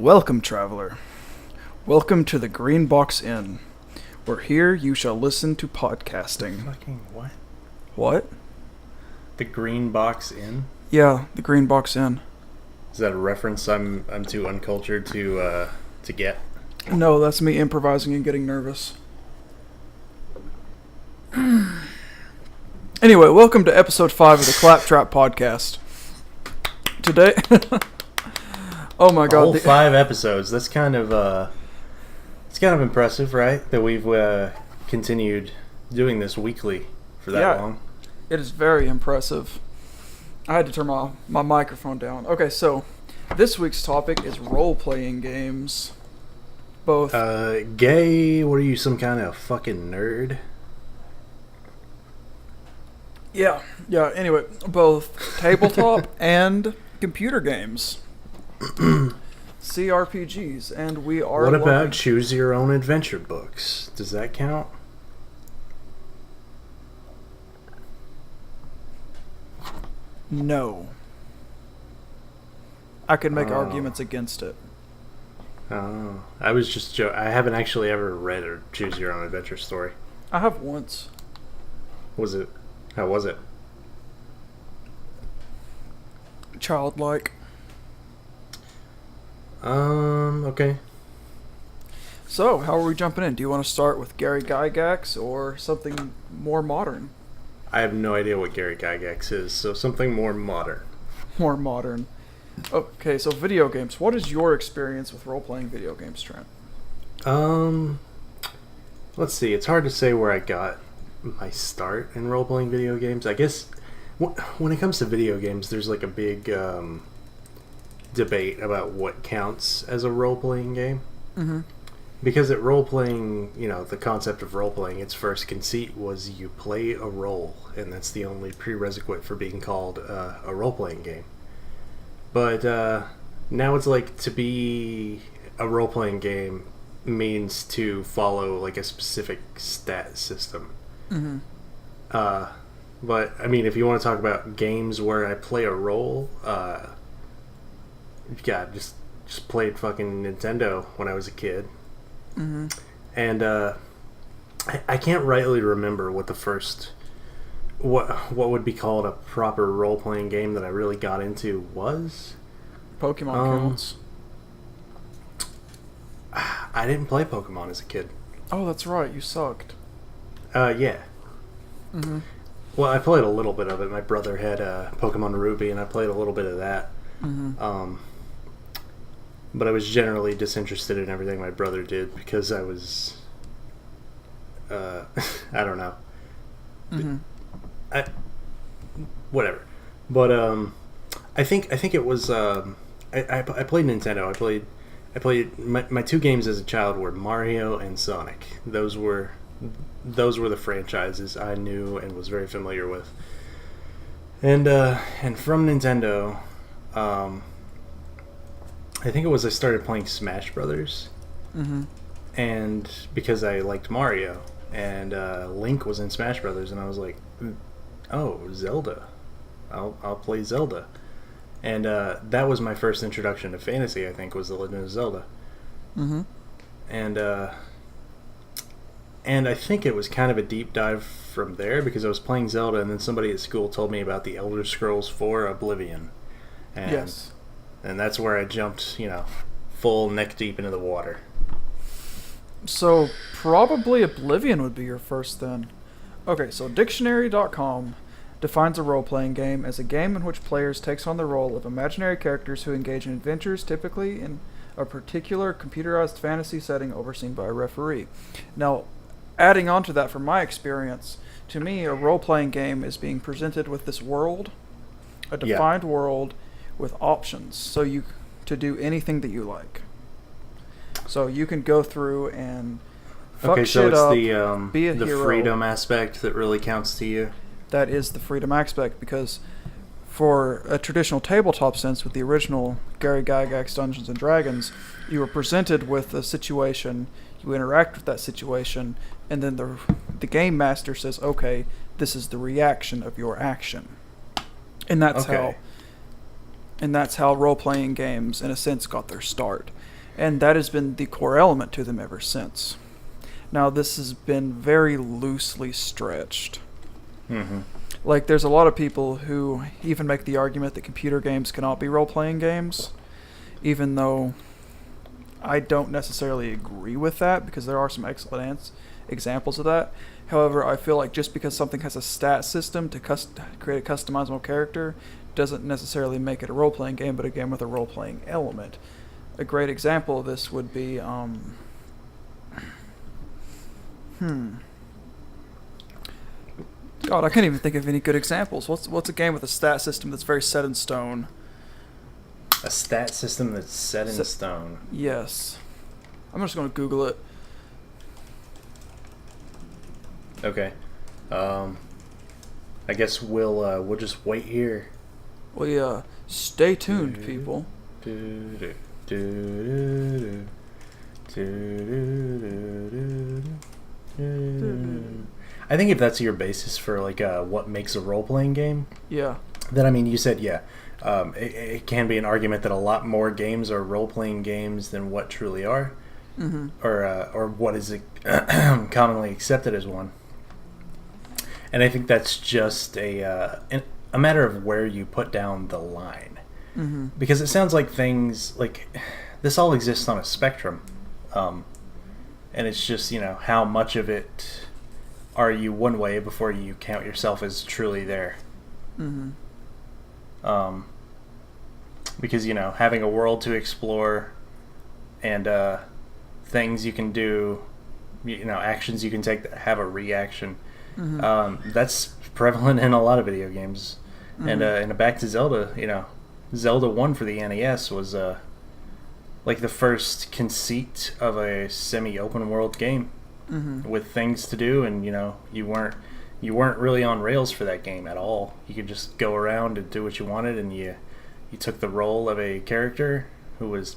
Welcome, traveler. Welcome to the Green Box Inn, where here you shall listen to podcasting. Fucking what? What? The Green Box Inn? Yeah, the Green Box Inn. Is that a reference I'm too uncultured to get? No, that's me improvising and getting nervous. Anyway, welcome to episode 5 of the ClapTrap podcast. Today... Oh my god. A whole 5 episodes. That's kind of it's kind of impressive, right? That we've continued doing this weekly for that long. It is very impressive. I had to turn my microphone down. Okay, so this week's topic is role-playing games. Both gay, what are you, some kind of fucking nerd? Yeah, anyway, both tabletop and computer games. CRPGs, and we are... What about choose your own adventure books? Does that count? No. I could make arguments against it. Oh, I was just I haven't actually ever read a choose your own adventure story. I have once. How was it? Childlike. Okay. So, how are we jumping in? Do you want to start with Gary Gygax or something more modern? I have no idea what Gary Gygax is, so something more modern. More modern. Okay, so video games. What is your experience with role-playing video games, Trent? Let's see. It's hard to say where I got my start in role-playing video games. I guess when it comes to video games, there's like a big debate about what counts as a role-playing game. Mm-hmm. Because at role-playing, the concept of role-playing, its first conceit was you play a role, and that's the only prerequisite for being called a role-playing game. But now it's like to be a role-playing game means to follow like a specific stat system. Mm-hmm. But, I mean, if you want to talk about games where I play a role, just played fucking Nintendo when I was a kid. Mm-hmm. And I can't rightly remember what the first... What would be called a proper role-playing game that I really got into was? Pokemon counts. I didn't play Pokemon as a kid. Oh, that's right. You sucked. Yeah. Mm-hmm. Well, I played a little bit of it. My brother had Pokemon Ruby, and I played a little bit of that. Mm-hmm. But I was generally disinterested in everything my brother did because I was... I don't know. Mm-hmm. Whatever. But I think it was... I played Nintendo. I played my 2 games as a child were Mario and Sonic. Those were the franchises I knew and was very familiar with. And from Nintendo, I think it was I started playing Smash Brothers. Mm-hmm. And because I liked Mario, and Link was in Smash Brothers, and I was like, oh, Zelda. I'll play Zelda. And that was my first introduction to fantasy, I think, was The Legend of Zelda. Mm-hmm. And I think it was kind of a deep dive from there, because I was playing Zelda, and then somebody at school told me about the Elder Scrolls 4 Oblivion. And, yes. And that's where I jumped, full neck deep into the water. So, probably Oblivion would be your first then. Okay, so Dictionary.com defines a role-playing game as a game in which players takes on the role of imaginary characters who engage in adventures, typically in a particular computerized fantasy setting overseen by a referee. Now, adding on to that from my experience, to me, a role-playing game is being presented with this world, a defined world with options, so you to do anything that you like. So you can go through and fuck shit up, be a the hero. Freedom aspect that really counts to you. That is the freedom aspect, because for a traditional tabletop sense with the original Gary Gygax Dungeons & Dragons, you were presented with a situation, you interact with that situation, and then the game master says, okay, this is the reaction of your action. And that's how And that's how role-playing games, in a sense, got their start. And that has been the core element to them ever since. Now, this has been very loosely stretched. Mm-hmm. Like, there's a lot of people who even make the argument that computer games cannot be role-playing games, even though I don't necessarily agree with that, because there are some excellent examples of that. However, I feel like just because something has a stat system to create a customizable character doesn't necessarily make it a role-playing game, but a game with a role-playing element. A great example of this would be, God, I can't even think of any good examples. What's a game with a stat system that's very set in stone? A stat system that's set in stone. Yes. I'm just going to Google it. Okay. I guess we'll just wait here. Well, yeah. Stay tuned, people. I think if that's your basis for like what makes a role-playing game, yeah, then I mean, you said it can be an argument that a lot more games are role-playing games than what truly are, mm-hmm. or what is commonly accepted as one. And I think that's just a matter of where you put down the line, mm-hmm. because it sounds like things like this all exists on a spectrum, and it's just how much of it are you one way before you count yourself as truly there. Mm-hmm. Because having a world to explore and things you can do, actions you can take that have a reaction. Mm-hmm. That's prevalent in a lot of video games. Mm-hmm. And back to Zelda, Zelda 1 for the NES was like the first conceit of a semi-open world game, mm-hmm. with things to do, and you weren't really on rails for that game at all. You could just go around and do what you wanted, and you took the role of a character who was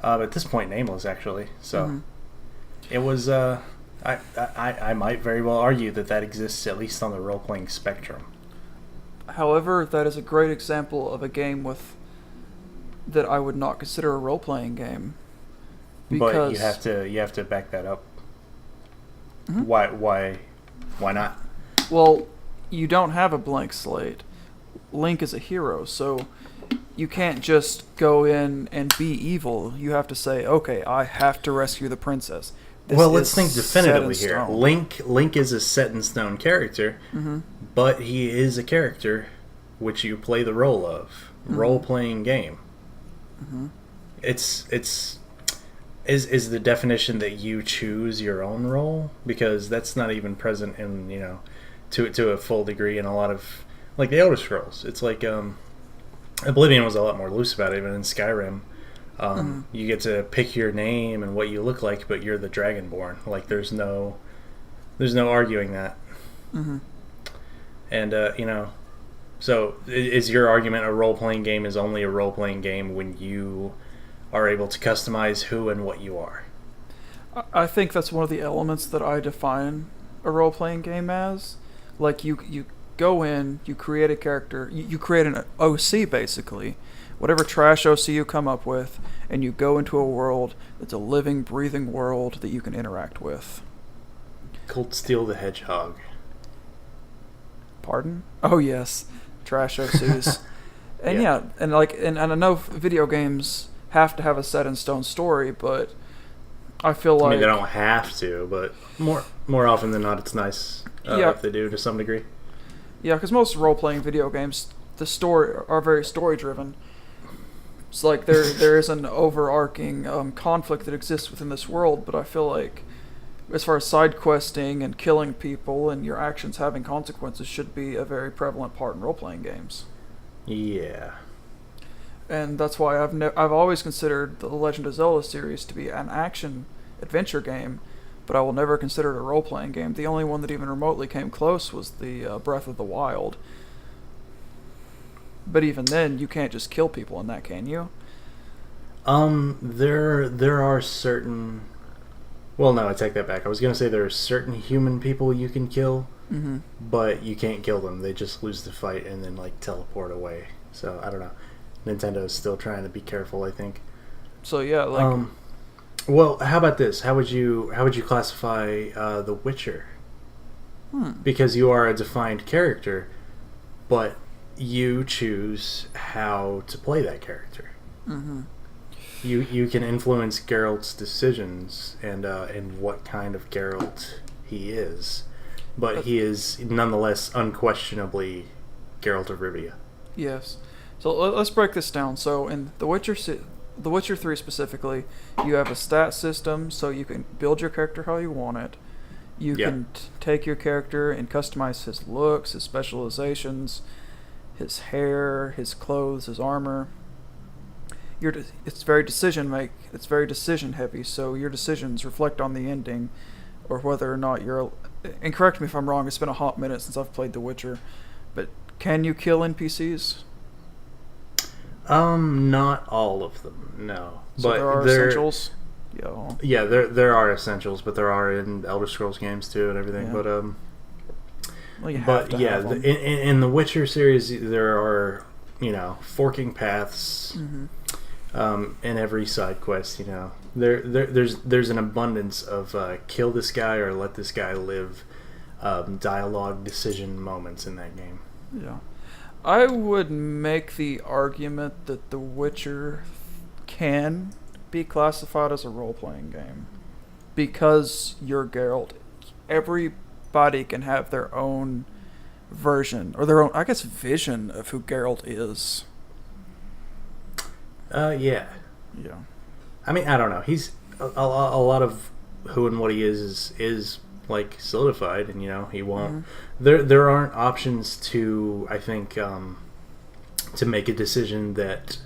at this point nameless, actually. So mm-hmm. it was I might very well argue that exists at least on the role-playing spectrum. However, that is a great example of a game that I would not consider a role-playing game. But you have to back that up. Mm-hmm. Why not? Well, you don't have a blank slate. Link is a hero, so you can't just go in and be evil. You have to say, okay, I have to rescue the princess. Well, let's think definitively here. Stone. Link is a set-in-stone character, mm-hmm. but he is a character which you play the role of. Mm-hmm. Role-playing game. Mm-hmm. Is the definition that you choose your own role? Because that's not even present in, to a full degree in a lot of, like, the Elder Scrolls. It's like, Oblivion was a lot more loose about it, even in Skyrim. mm-hmm. You get to pick your name and what you look like, but you're the Dragonborn. Like, there's no arguing that. Mm-hmm. And, so is your argument a role-playing game is only a role-playing game when you are able to customize who and what you are? I think that's one of the elements that I define a role-playing game as. Like, you go in, you create a character, you create an OC, basically. Whatever trash OC you come up with, and you go into a world that's a living, breathing world that you can interact with. Colt Steel the Hedgehog. Pardon? Oh, yes. Trash OCs. And yeah, and I know video games have to have a set-in-stone story, but I feel like... I mean, they don't have to, but more often than not, it's nice if they do to some degree. Yeah, because most role-playing video games, the story are very story-driven. It's like there is an overarching conflict that exists within this world, but I feel like as far as side questing and killing people and your actions having consequences should be a very prevalent part in role-playing games. Yeah. And that's why I've always considered the Legend of Zelda series to be an action-adventure game, but I will never consider it a role-playing game. The only one that even remotely came close was the Breath of the Wild. But even then, you can't just kill people in that, can you? There are certain... Well, no, I take that back. I was going to say there are certain human people you can kill, mm-hmm. but you can't kill them. They just lose the fight and then, like, teleport away. So, I don't know. Nintendo's still trying to be careful, I think. So yeah, like well, how about this? How would you classify The Witcher? Because you are a defined character, but you choose how to play that character. Mm-hmm. You can influence Geralt's decisions and what kind of Geralt he is, but he is nonetheless unquestionably Geralt of Rivia. Yes. So let's break this down. So in The Witcher 3 specifically, you have a stat system, so you can build your character how you want it. You can take your character and customize his looks, his specializations, his hair, his clothes, his armor. It's very It's very decision heavy. So your decisions reflect on the ending, or whether or not you're. And correct me if I'm wrong. It's been a hot minute since I've played The Witcher, but can you kill NPCs? Not all of them, no. So but there are essentials. Yeah. Yeah, there are essentials, but there are in Elder Scrolls games too and everything. Yeah. But you have to have them. in the Witcher series, there are forking paths. In every side quest, there's an abundance of kill this guy or let this guy live dialogue decision moments in that game. Yeah. I would make the argument that The Witcher can be classified as a role-playing game because you're Geralt. Everybody can have their own version or their own, I guess, vision of who Geralt is. Yeah. Yeah. I mean, I don't know. He's a lot of who and what he is like solidified, and he won't. There aren't options to, I think, to make a decision that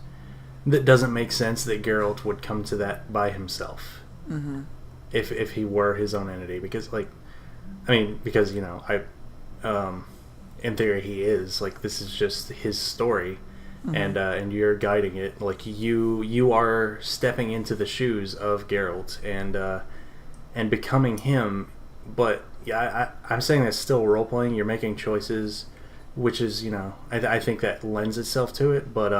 doesn't make sense that Geralt would come to that by himself. If he were his own entity, because in theory he is, like, this is just his story. And you're guiding it, like you are stepping into the shoes of Geralt and becoming him. But yeah, I'm saying that's still role playing. You're making choices, which is I think that lends itself to it. But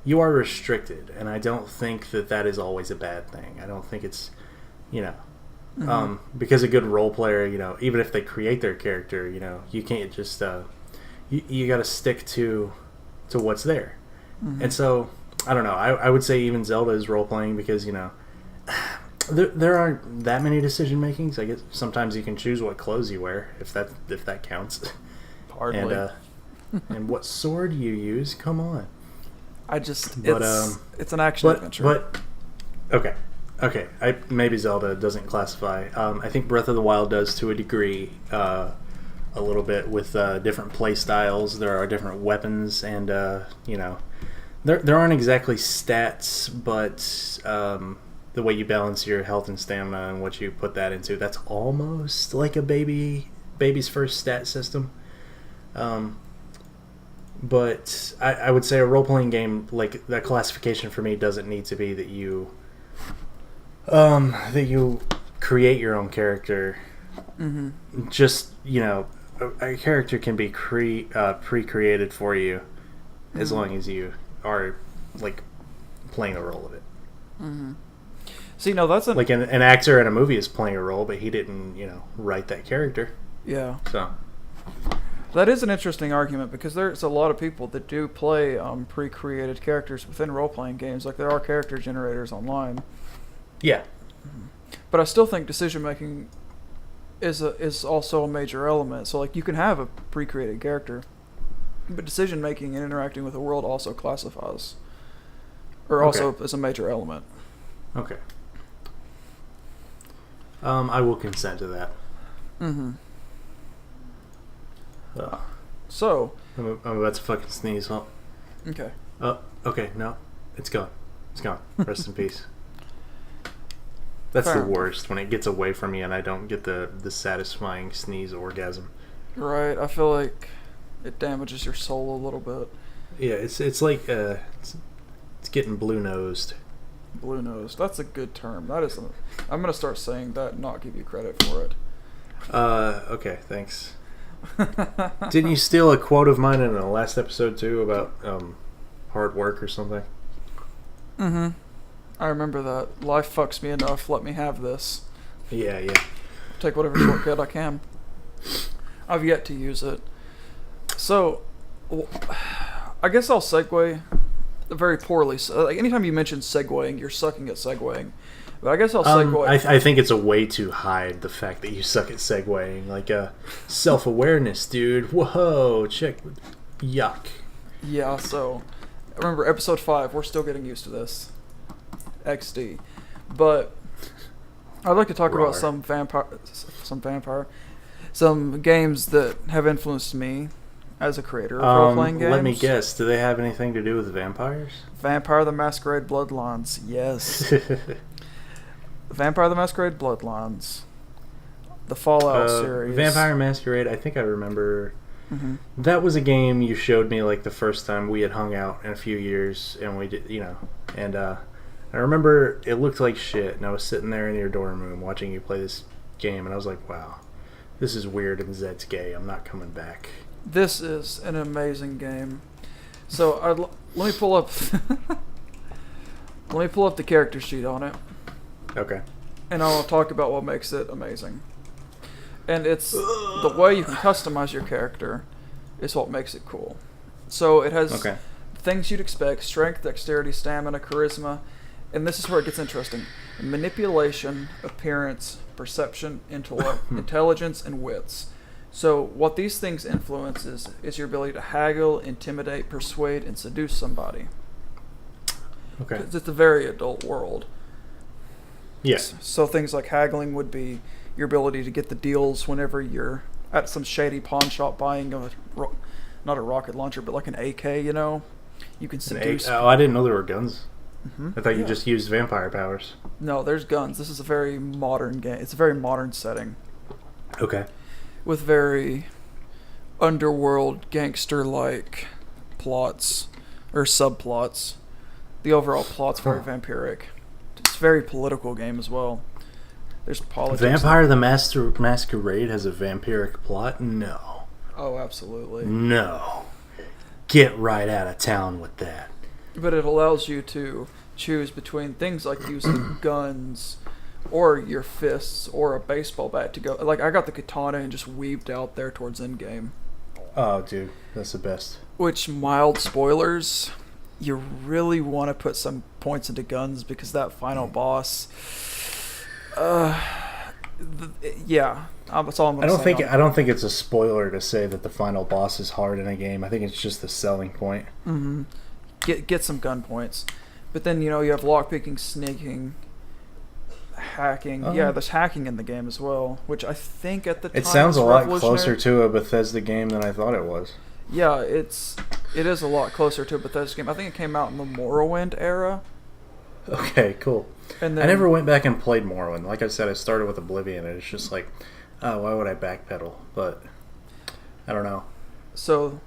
you are restricted, and I don't think that is always a bad thing. I don't think it's because a good role player, even if they create their character, you can't just you got to stick to what's there. And so I don't know, I would say even Zelda is role-playing because there aren't that many decision makings. I guess sometimes you can choose what clothes you wear, if that counts. Hardly. And what sword you use. Come on. It's an action adventure. But okay, maybe Zelda doesn't classify. I think Breath of the Wild does to a degree, a little bit, with different play styles. There are different weapons, and there aren't exactly stats, but the way you balance your health and stamina and what you put that into, that's almost like a baby's first stat system. But I would say a role-playing game, like, that classification for me doesn't need to be that you create your own character. Just a character can be pre-created for you, as long as you are, like, playing a role of it. See, no, that's like an actor in a movie is playing a role, but he didn't, write that character. Yeah. So that is an interesting argument, because there's a lot of people that do play pre-created characters within role-playing games. Like, there are character generators online. Yeah. But I still think decision-making is also a major element. So, like, you can have a pre-created character, but decision-making and interacting with the world also classifies. Or also is a major element. Okay. I will consent to that. So I'm about to fucking sneeze, huh? Okay. Okay, no. It's gone. It's gone. Rest in peace. That's Fair. the worst, when it gets away from me and I don't get the satisfying sneeze orgasm. Right, I feel like it damages your soul a little bit. Yeah, it's like it's getting blue-nosed. Blue-nosed. That's a good term. That is. I'm gonna start saying that and not give you credit for it. Okay, thanks. Didn't you steal a quote of mine in the last episode too about hard work or something. Mm-hmm. I remember that. Life fucks me enough. Let me have this. Yeah. Take whatever shortcut I can. I've yet to use it. So, I guess I'll segue very poorly. So, like, anytime you mention segueing, you're sucking at segueing. But I guess I'll segue. I think it's a way to hide the fact that you suck at segueing. Like, self-awareness, dude. Whoa, check. Yuck. Yeah, so, remember, episode 5, we're still getting used to this. XD. But, I'd like to talk about some games that have influenced me as a creator of role-playing games. Let me guess. Do they have anything to do with vampires? Vampire the Masquerade Bloodlines. Yes. Vampire the Masquerade Bloodlines. The Fallout series. Vampire Masquerade, I think I remember. Mm-hmm. That was a game you showed me like the first time we had hung out in a few years, and we did, and I remember it looked like shit, and I was sitting there in your dorm room watching you play this game, and I was like, wow, this is weird, and Zed's gay. I'm not coming back. This is an amazing game. So let me pull up. Let me pull up the character sheet on it. Okay. And I'll talk about what makes it amazing. And it's the way you can customize your character is what makes it cool. So it has things you'd expect: strength, dexterity, stamina, charisma, and this is where it gets interesting: manipulation, appearance, perception, intellect, intelligence, and wits. So what these things influence is your ability to haggle, intimidate, persuade, and seduce somebody. Okay. It's a very adult world. Yes. So things like haggling would be your ability to get the deals whenever you're at some shady pawn shop buying not a rocket launcher, but like an AK, You can seduce... I didn't know there were guns. Mm-hmm. I thought you just used vampire powers. No, there's guns. This is a very modern game. It's a very modern setting. Okay. With very underworld, gangster-like plots, or subplots. The overall plot's very vampiric. It's a very political game as well. There's politics. Vampire the Masquerade has a vampiric plot? No. Oh, absolutely. No. Get right out of town with that. But it allows you to choose between things like using guns or your fists or a baseball bat to go. Like, I got the katana and just weaved out there towards endgame. Oh, dude. That's the best. Which, mild spoilers, you really want to put some points into guns because that final boss... yeah, that's all I'm going to say. I don't think it's a spoiler to say that the final boss is hard in a game. I think it's just the selling point. Mm-hmm. Get some gun points. But then, you have lockpicking, sneaking, hacking. Yeah, there's hacking in the game as well, which I think at the time it sounds a lot closer revolutionary. to a Bethesda game than I thought it was. Yeah, it is a lot closer to a Bethesda game. I think it came out in the Morrowind era. Okay, cool. And then, I never went back and played Morrowind. Like I said, I started with Oblivion, and it's just like, oh, why would I backpedal? But I don't know. So,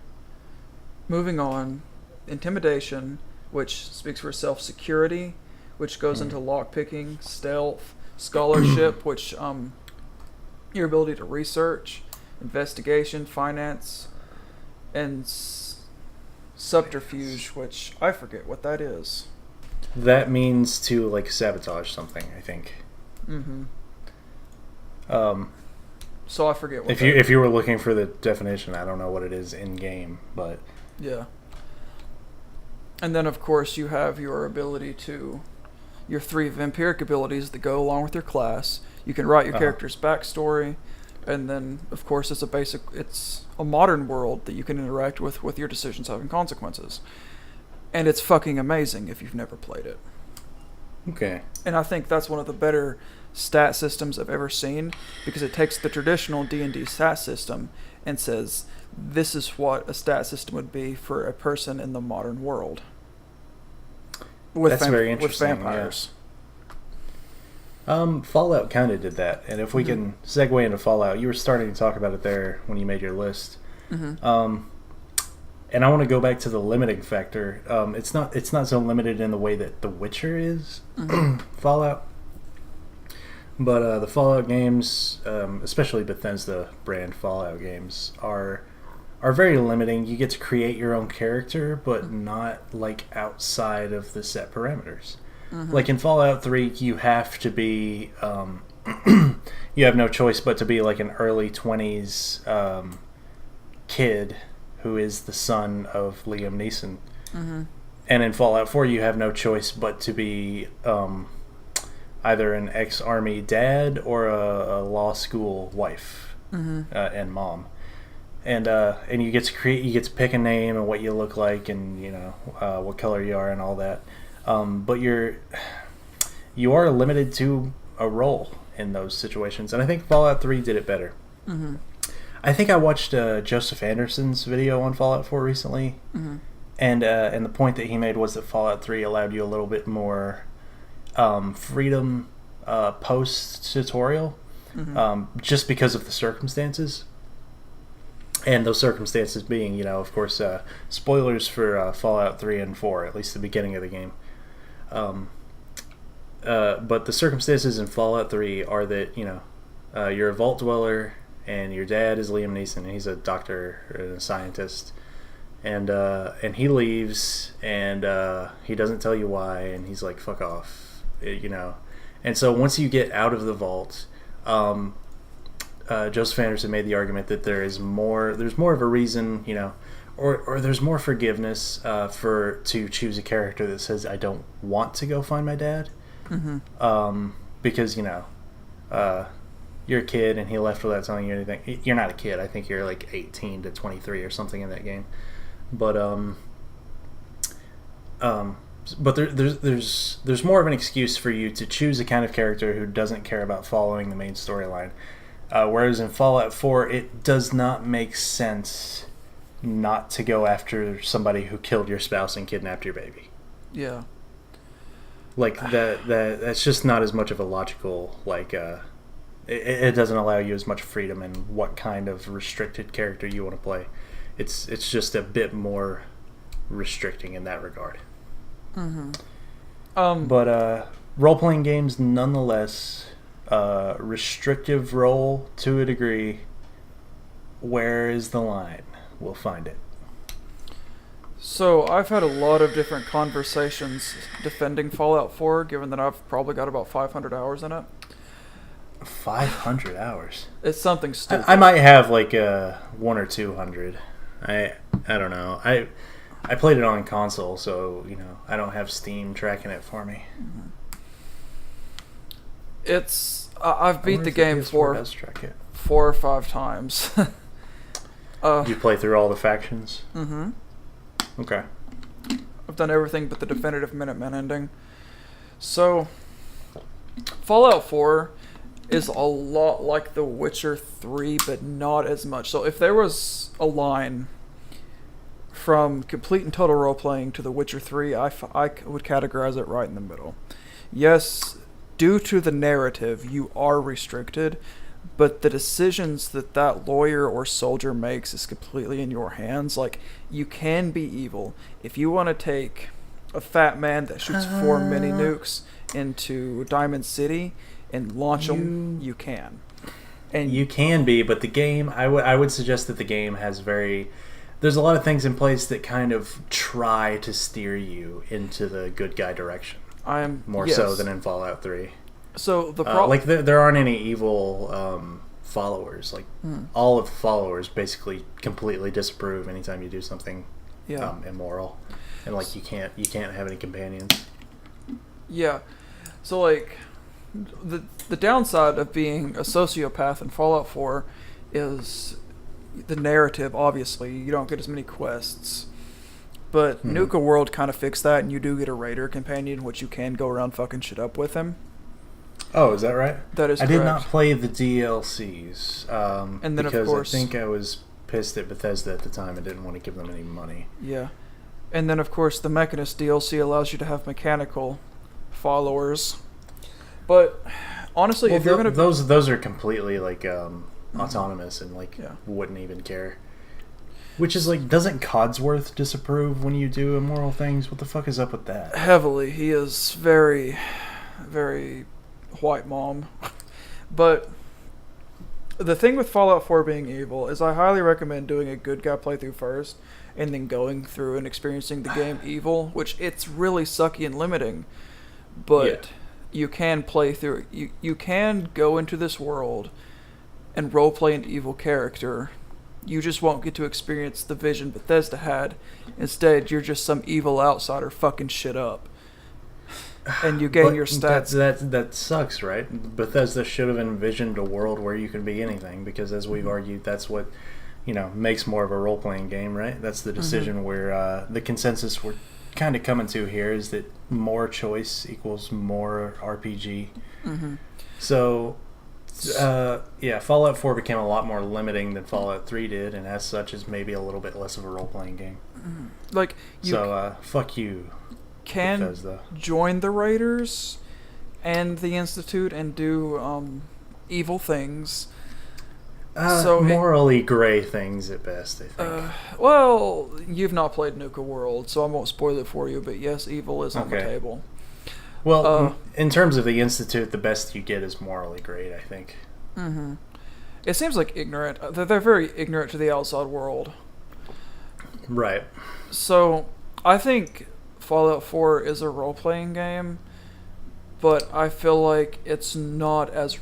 moving on, intimidation, which speaks for itself, security, which goes into lockpicking, stealth, scholarship, which your ability to research, investigation, finance, and subterfuge, which I forget what that is. That means to like sabotage something, I think. Mm-hmm. So I forget what if you were looking for the definition, I don't know what it is in game, but yeah. And then of course you have your ability to your 3 vampiric abilities that go along with your class. You can write your character's backstory, and then of course it's a modern world that you can interact with your decisions having consequences. And it's fucking amazing if you've never played it. Okay. And I think that's one of the better stat systems I've ever seen, because it takes the traditional D&D stat system and says, this is what a stat system would be for a person in the modern world. That's very interesting. With vampires. Yeah. Fallout kind of did that. And if we can segue into Fallout, you were starting to talk about it there when you made your list. Mm-hmm. And I want to go back to the limiting factor. It's not so limited in the way that The Witcher is, Fallout. But the Fallout games, especially Bethesda brand Fallout games, are are very limiting. You get to create your own character, but not like outside of the set parameters. Like in Fallout 3, you have to be you have no choice but to be like an early 20s kid who is the son of Liam Neeson. And in Fallout 4, you have no choice but to be either an ex-army dad or a law school wife and mom. And you get to pick a name and what you look like, and what color you are and all that. But you are limited to a role in those situations, and I think Fallout 3 did it better. I think I watched Joseph Anderson's video on Fallout 4 recently, and the point that he made was that Fallout 3 allowed you a little bit more freedom post-tutorial, just because of the circumstances. And those circumstances being, of course, spoilers for Fallout 3 and 4, at least the beginning of the game. But the circumstances in Fallout 3 are that, you're a vault dweller, and your dad is Liam Neeson, and he's a doctor and a scientist. And he leaves, and he doesn't tell you why, and he's like, fuck off, And so once you get out of the vault, Joseph Anderson made the argument that there's more of a reason, or there's more forgiveness to choose a character that says, I don't want to go find my dad. Because, you're a kid and he left without telling you anything. You're not a kid. I think you're like 18 to 23 or something in that game. But there's more of an excuse for you to choose a kind of character who doesn't care about following the main storyline. Whereas in Fallout 4, it does not make sense not to go after somebody who killed your spouse and kidnapped your baby. Yeah. Like, that's just not as much of a logical, it doesn't allow you as much freedom in what kind of restricted character you want to play. It's just a bit more restricting in that regard. But role-playing games, nonetheless, restrictive role to a degree. Where is the line? We'll find it. So I've had a lot of different conversations defending Fallout 4, given that I've probably got about 500 hours in it. 500 hours? It's something stupid. I might have like 1 or 200. I don't know. I played it on console, so I don't have Steam tracking it for me. I've beat the game 4 or 5 times. Did you play through all the factions? Okay. I've done everything but the definitive Minutemen ending. So, Fallout 4 is a lot like The Witcher 3, but not as much. So if there was a line from complete and total role-playing to The Witcher 3, I would categorize it right in the middle. Yes, due to the narrative, you are restricted, but the decisions that lawyer or soldier makes is completely in your hands. Like, you can be evil. If you want to take a fat man that shoots 4 mini nukes into Diamond City and launch them, you can. And you can be, but the game, I would suggest that the game has there's a lot of things in place that kind of try to steer you into the good guy direction. So than in Fallout 3. So the problem, there aren't any evil followers. Like all of the followers basically completely disapprove anytime you do something immoral, and you can't have any companions. Yeah, so the downside of being a sociopath in Fallout 4 is the narrative. Obviously, you don't get as many quests. But Nuka World kind of fixed that, and you do get a raider companion, which you can go around fucking shit up with him. Oh, is that right? That is correct. I did not play the DLCs, and then, because of course, I think I was pissed at Bethesda at the time and didn't want to give them any money. Yeah. And then, of course, the Mechanist DLC allows you to have mechanical followers. But, honestly, if you're going to... Those are completely, autonomous and, wouldn't even care. Which is doesn't Codsworth disapprove when you do immoral things? What the fuck is up with that? Heavily. He is very, very white mom. But the thing with Fallout 4 being evil is I highly recommend doing a good guy playthrough first, and then going through and experiencing the game evil, which it's really sucky and limiting. But you can play through it. You can go into this world and roleplay an evil character. You just won't get to experience the vision Bethesda had. Instead, you're just some evil outsider fucking shit up. And you gain your stats. That sucks, right? Bethesda should have envisioned a world where you can be anything, because as we've argued, that's what makes more of a role-playing game, right? That's the decision where the consensus we're kind of coming to here is that more choice equals more RPG. So, Fallout 4 became a lot more limiting than Fallout 3 did, and as such is maybe a little bit less of a role-playing game. Like, fuck you, can Bethesda. Join the Raiders and the Institute and do evil things. Morally gray things at best, I think. Well, you've not played Nuka World, so I won't spoil it for you, but yes, evil is on the table. Well, in terms of the Institute, the best you get is morally great, I think. It seems like ignorant. They're very ignorant to the outside world. Right. So, I think Fallout 4 is a role-playing game, but I feel like it's not as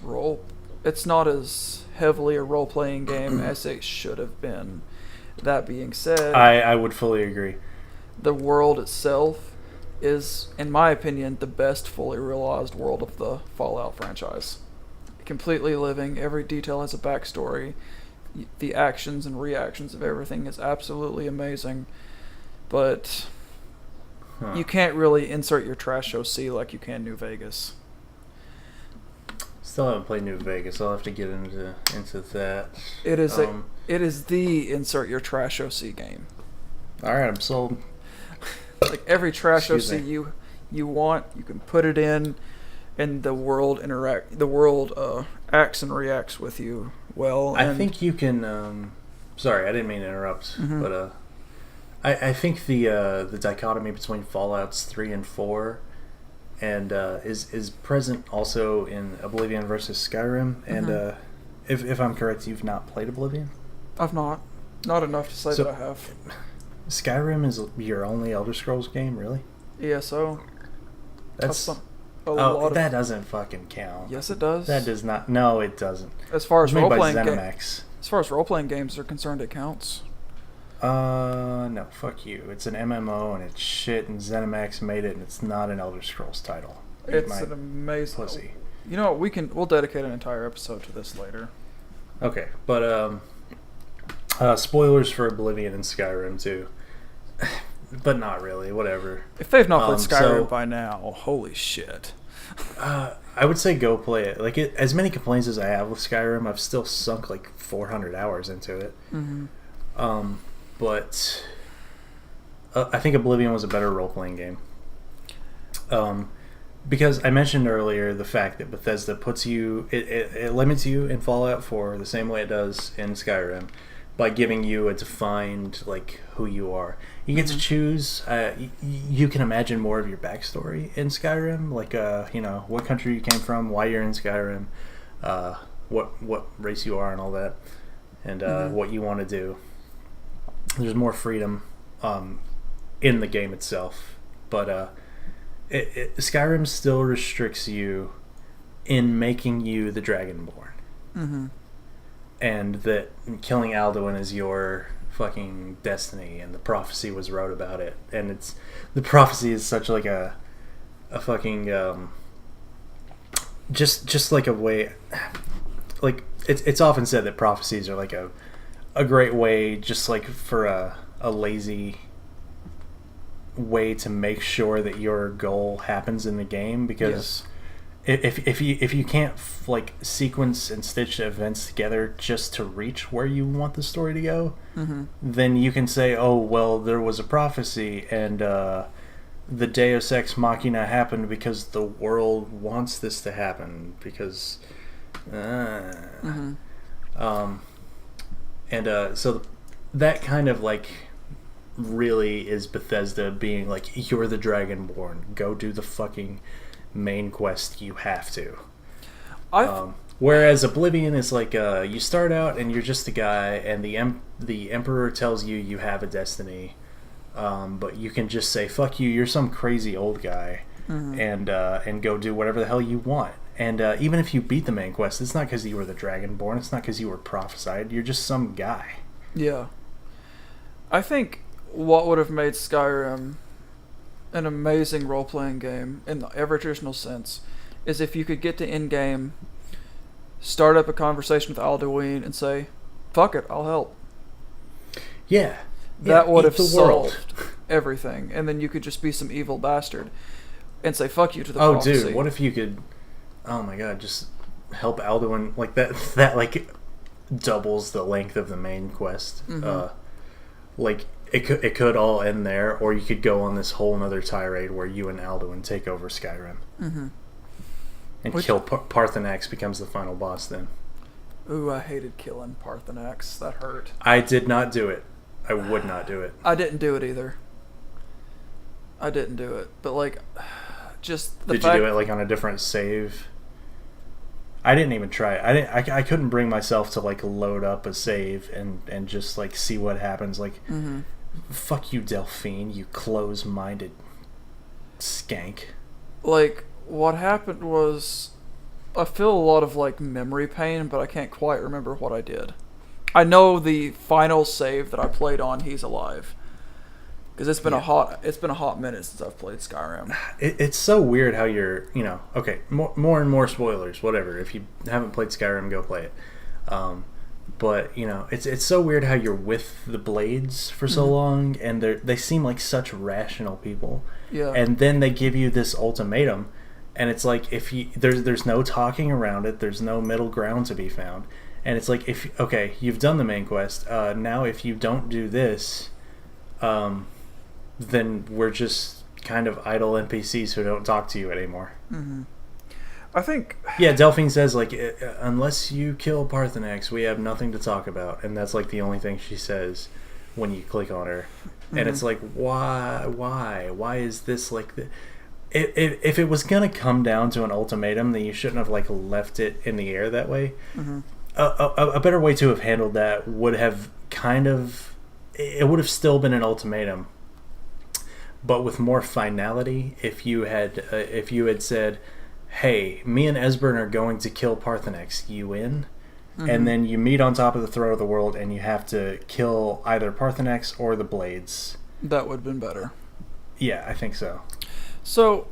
heavily a role-playing game as it should have been. That being said, I would fully agree. The world itself is, in my opinion, the best fully realized world of the Fallout franchise. Completely living, every detail has a backstory. The actions and reactions of everything is absolutely amazing. But you can't really insert your trash OC like you can New Vegas. Still haven't played New Vegas. I'll have to get into that. It is the insert your trash OC game. All right, I'm sold. Like every trash OC you want, you can put it in, and the world acts and reacts with you well. I think you can. Sorry, I didn't mean to interrupt, but I think the dichotomy between Fallouts 3 and 4 and is present also in Oblivion versus Skyrim. And if I'm correct, you've not played Oblivion? I've not enough to say that I have. Skyrim is your only Elder Scrolls game, really? ESO. That doesn't fucking count. Yes, it does. That does not. No, it doesn't. As far as role-playing games are concerned, it counts. No, fuck you. It's an MMO and it's shit, and ZeniMax made it, and it's not an Elder Scrolls title. It's an amazing pussy. You know what? We'll dedicate an entire episode to this later. Okay, but spoilers for Oblivion and Skyrim too. But not really, whatever. If they've not played Skyrim by now, holy shit. I would say go play it. Like, as many complaints as I have with Skyrim, I've still sunk like 400 hours into it. But I think Oblivion was a better role-playing game. Because I mentioned earlier the fact that Bethesda puts you... It limits you in Fallout 4 the same way it does in Skyrim by giving you a defined, like, who you are. You get to choose... you can imagine more of your backstory in Skyrim. Like, what country you came from, why you're in Skyrim, what race you are and all that, and what you want to do. There's more freedom in the game itself, but Skyrim still restricts you in making you the Dragonborn, and that killing Alduin is your fucking destiny, and the prophecy was wrote about it, and the prophecy is such like a fucking just like a way, like it's often said that prophecies are like a great way, just like for a lazy way to make sure that your goal happens in the game, because if you can't like sequence and stitch events together just to reach where you want the story to go, then you can say, oh well, there was a prophecy and the Deus Ex Machina happened because the world wants this to happen because so that kind of like really is Bethesda being like, you're the Dragonborn, go do the fucking main quest, you have to. Whereas Oblivion is like you start out and you're just a guy, and the Emperor tells you you have a destiny, but you can just say fuck you. You're some crazy old guy, and go do whatever the hell you want. And even if you beat the main quest, it's not because you were the Dragonborn. It's not because you were prophesied. You're just some guy. Yeah. I think what would have made Skyrim an amazing role-playing game in every traditional sense is if you could get to in-game, start up a conversation with Alduin, and say, fuck it, I'll help. Yeah. That would have the solved world. everything. And then you could just be some evil bastard and say fuck you to the Oh, prophecy. dude, what if you could... Oh my god, just help Alduin. Like, that like, doubles the length of the main quest. Like, it could all end there, or you could go on this whole nother tirade where you and Alduin take over Skyrim. And kill Parthenax becomes the final boss then. Ooh, I hated killing Parthenax. That hurt. I did not do it. I would not do it. I didn't do it either. I didn't do it. But, like, just the Did fact... you do it, like, on a different save? I didn't even try it. I couldn't bring myself to, like, load up a save and just, like, see what happens. Like, fuck you, Delphine, you close-minded skank. Like, what happened was... I feel a lot of, like, memory pain, but I can't quite remember what I did. I know the final save that I played on, he's alive. Because it's been a hot minute since I've played Skyrim. It's so weird how you're, okay, more and more spoilers, whatever. If you haven't played Skyrim, go play it. But, it's so weird how you're with the Blades for so long, and they seem like such rational people. Yeah. And then they give you this ultimatum, and it's like, if you there's no talking around it, there's no middle ground to be found. And it's like, you've done the main quest, now if you don't do this, then we're just kind of idle NPCs who don't talk to you anymore. I think... Yeah, Delphine says, like, unless you kill Parthenax, we have nothing to talk about. And that's, like, the only thing she says when you click on her. And it's like, why? Why is this like... If it was going to come down to an ultimatum, then you shouldn't have, like, left it in the air that way. A better way to have handled that would have it would have still been an ultimatum, but with more finality. If you had said, hey, me and Esbern are going to kill Parthenax, you in? And then you meet on top of the throne of the world and you have to kill either Parthenax or the Blades. That would have been better. Yeah, I think so. So,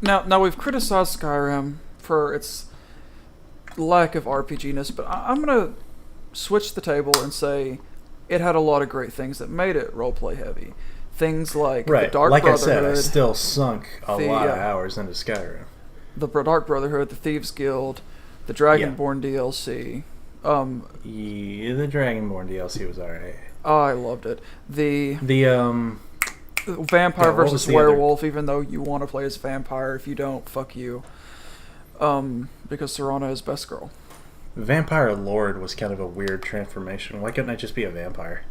now we've criticized Skyrim for its lack of RPG-ness, but I'm going to switch the table and say it had a lot of great things that made it roleplay heavy. Things like the Dark like Brotherhood. I said, I still sunk a lot of hours into Skyrim. The Dark Brotherhood, the Thieves Guild, the Dragonborn DLC. Yeah, the Dragonborn DLC was alright. I loved it. The Vampire Yeah, versus Werewolf, even though you want to play as vampire, if you don't, fuck you. Because Serana is best girl. Vampire Lord was kind of a weird transformation. Why couldn't I just be a vampire?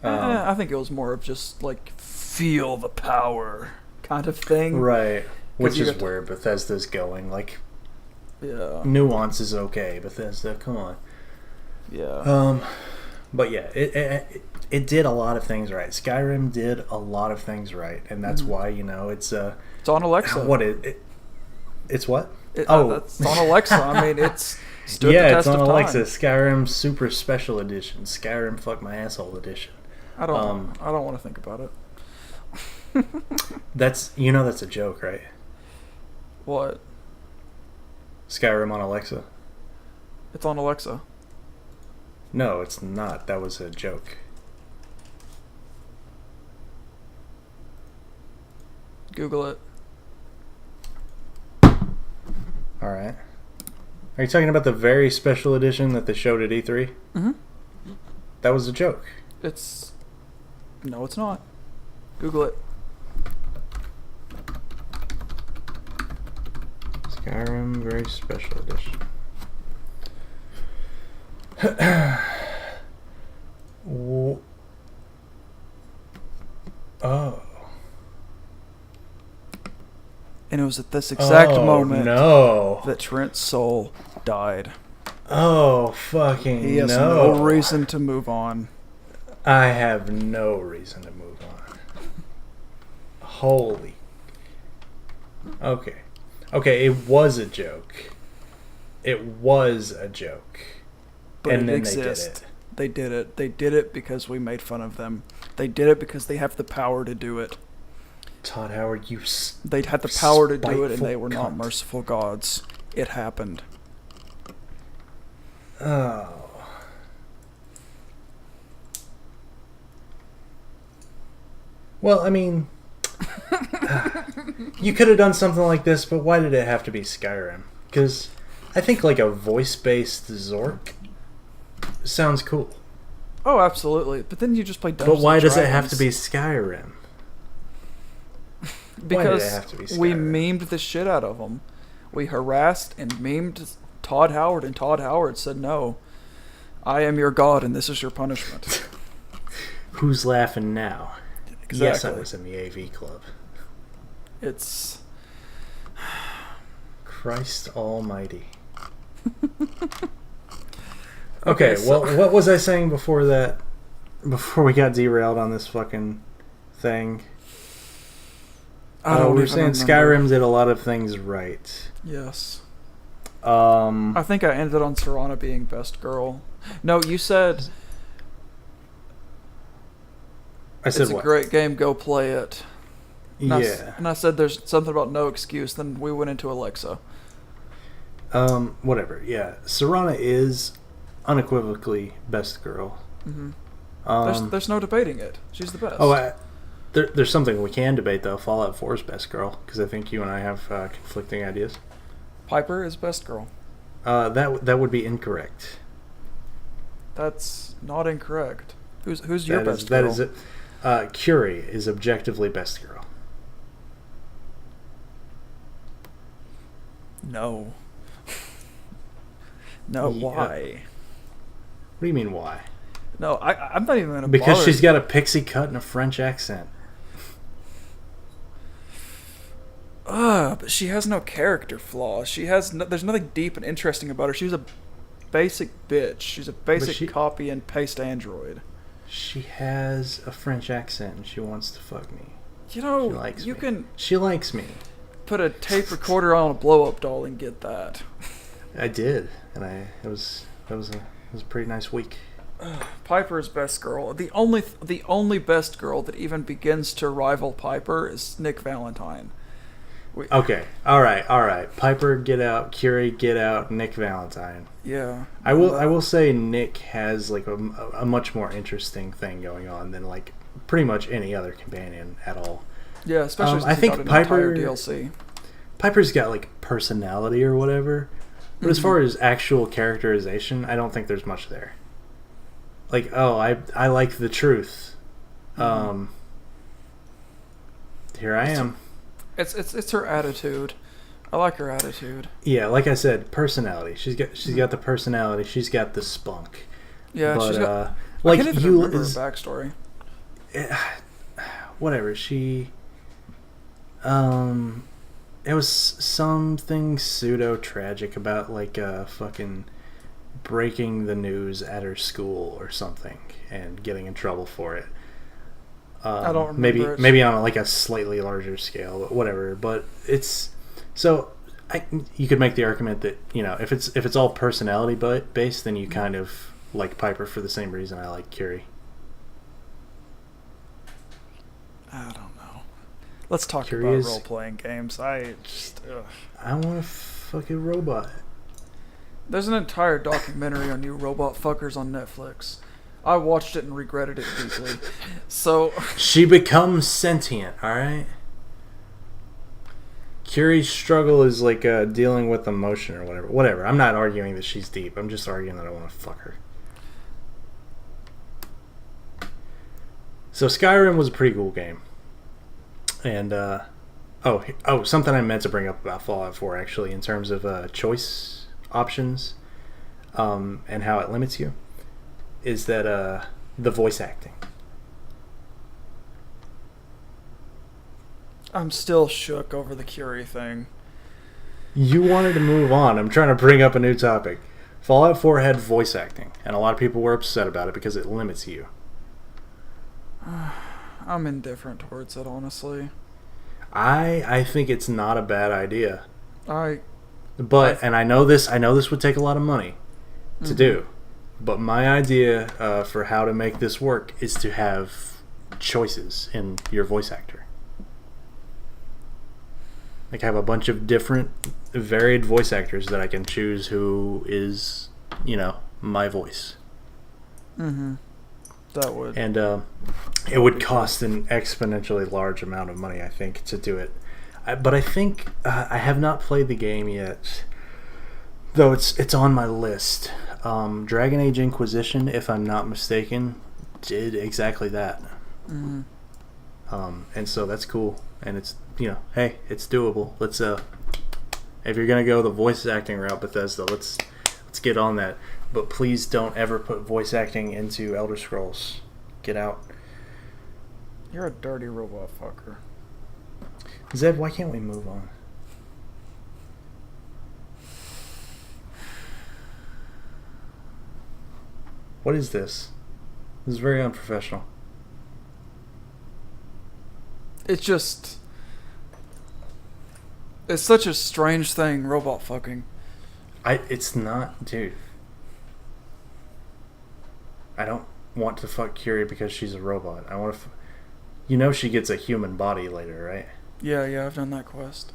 I think it was more of just, like, feel the power kind of thing. Right. Which is where Bethesda's going. Like, nuance is okay, Bethesda, come on. Yeah. But yeah, it did a lot of things right. Skyrim did a lot of things right, and that's why, it's it's on Alexa. It's what? It's on Alexa. I mean, it's stood the test it's on of Alexa. time. Skyrim Super Special Edition. Skyrim Fuck My Asshole Edition. I don't want to think about it. That's a joke, right? What? Skyrim on Alexa. It's on Alexa. No, it's not. That was a joke. Google it. Alright. Are you talking about the very special edition that they showed at E3? That was a joke. No, it's not. Google it. Skyrim very special edition. Oh. And it was at this exact moment no. that Trent's soul died. Oh, fucking He has no reason to move on. I have no reason to move on. Holy. Okay. Okay, it was a joke. It was a joke. But and it then exists. They did it. They did it because we made fun of them. They did it because they have the power to do it. Todd Howard, you They had the power to do it, and they were cunt. not merciful gods. It happened. Oh. Well, I mean, you could have done something like this, but why did it have to be Skyrim? Because I think like a voice-based Zork sounds cool. Oh, absolutely. But then you just play Dungeons But why and does it Dragons. have to be Skyrim? Because why did it have to be Skyrim? we memed the shit out of them. We harassed and memed Todd Howard, and Todd Howard said, "No, I am your god, and this is your punishment." Who's laughing now? Exactly. Yes, I was in the AV club. It's... Christ almighty. Okay, so- well, what was I saying before that? Before we got derailed on this fucking thing? I don't we were even saying remember. Skyrim did a lot of things right. Yes. I I think I ended on Serana being best girl. No, you said said it's a what? great game, go play it. And Yeah. and I said there's something about no excuse, then we went into Alexa. Whatever. Yeah, Serana is unequivocally best girl. Mm-hmm. There's no debating it. She's the best. Oh, there's something we can debate though. Fallout 4's best girl, because I think you and I have conflicting ideas. Piper is best girl. That would be incorrect. That's not incorrect. Who's your best girl? That is it. Curie is objectively best girl. No. No, Yeah. why? What do you mean why? No, I'm not even gonna Because bother. she's got a pixie cut and a French accent. But she has no character flaws. There's nothing deep and interesting about her. She's a basic bitch. She's a basic copy and paste android. She has a French accent and she wants to fuck me. You know, She likes you me. can She likes me. put a tape recorder on a blow-up doll and get that. I did, and it was a pretty nice week. Piper is best girl. The only best girl that even begins to rival Piper is Nick Valentine. Okay, all right. Piper, get out. Curie, get out. Nick Valentine. Yeah. I will say Nick has like a much more interesting thing going on than like pretty much any other companion at all. Yeah, especially since I he think got an Piper entire DLC. Piper's got like personality or whatever, but as far as actual characterization, I don't think there's much there. Like, oh, I like the truth. Here I am. It's her attitude. I like her attitude. Yeah, like I said, personality. She's got the personality. She's got the spunk. Yeah, but, she's got. like I can't even you remember her backstory. Whatever she. It was something pseudo tragic about like fucking breaking the news at her school or something and getting in trouble for it. I don't remember it. Maybe on like a slightly larger scale, but whatever. But it's so you could make the argument that, you know, if it's all personality based, then you kind of like Piper for the same reason I like Curie. I don't know. Let's talk Curie about is- role-playing games. I want a fucking robot. There's an entire documentary on you robot fuckers on Netflix. I watched it and regretted it deeply. So She becomes sentient, alright? Curie's struggle is like dealing with emotion or whatever. Whatever. I'm not arguing that she's deep. I'm just arguing that I want to fuck her. So Skyrim was a pretty cool game. And, something I meant to bring up about Fallout 4 actually, in terms of choice options and how it limits you, is that the voice acting. I'm still shook over the Curie thing. You wanted to move on. I'm trying to bring up a new topic. Fallout 4 had voice acting, and a lot of people were upset about it because it limits you. I'm indifferent towards it, honestly. I think it's not a bad idea. I know this would take a lot of money to do. But my idea for how to make this work is to have choices in your voice actor. Like, have a bunch of different, varied voice actors that I can choose who is, my voice. Mm-hmm. That would. And it would cost an exponentially large amount of money, I think, to do it. But I think I have not played the game yet, though it's on my list. Dragon Age Inquisition, if I'm not mistaken, did exactly that. Mm-hmm. And so that's cool. And it's, hey, it's doable. Let's if you're gonna go the voice acting route, Bethesda, let's get on that. But please don't ever put voice acting into Elder Scrolls. Get out. You're a dirty robot fucker. Zed, why can't we move on? What is this? This is very unprofessional. It's just... It's such a strange thing, robot fucking. It's not... Dude. I don't want to fuck Curie because she's a robot. I want to... she gets a human body later, right? Yeah, I've done that quest.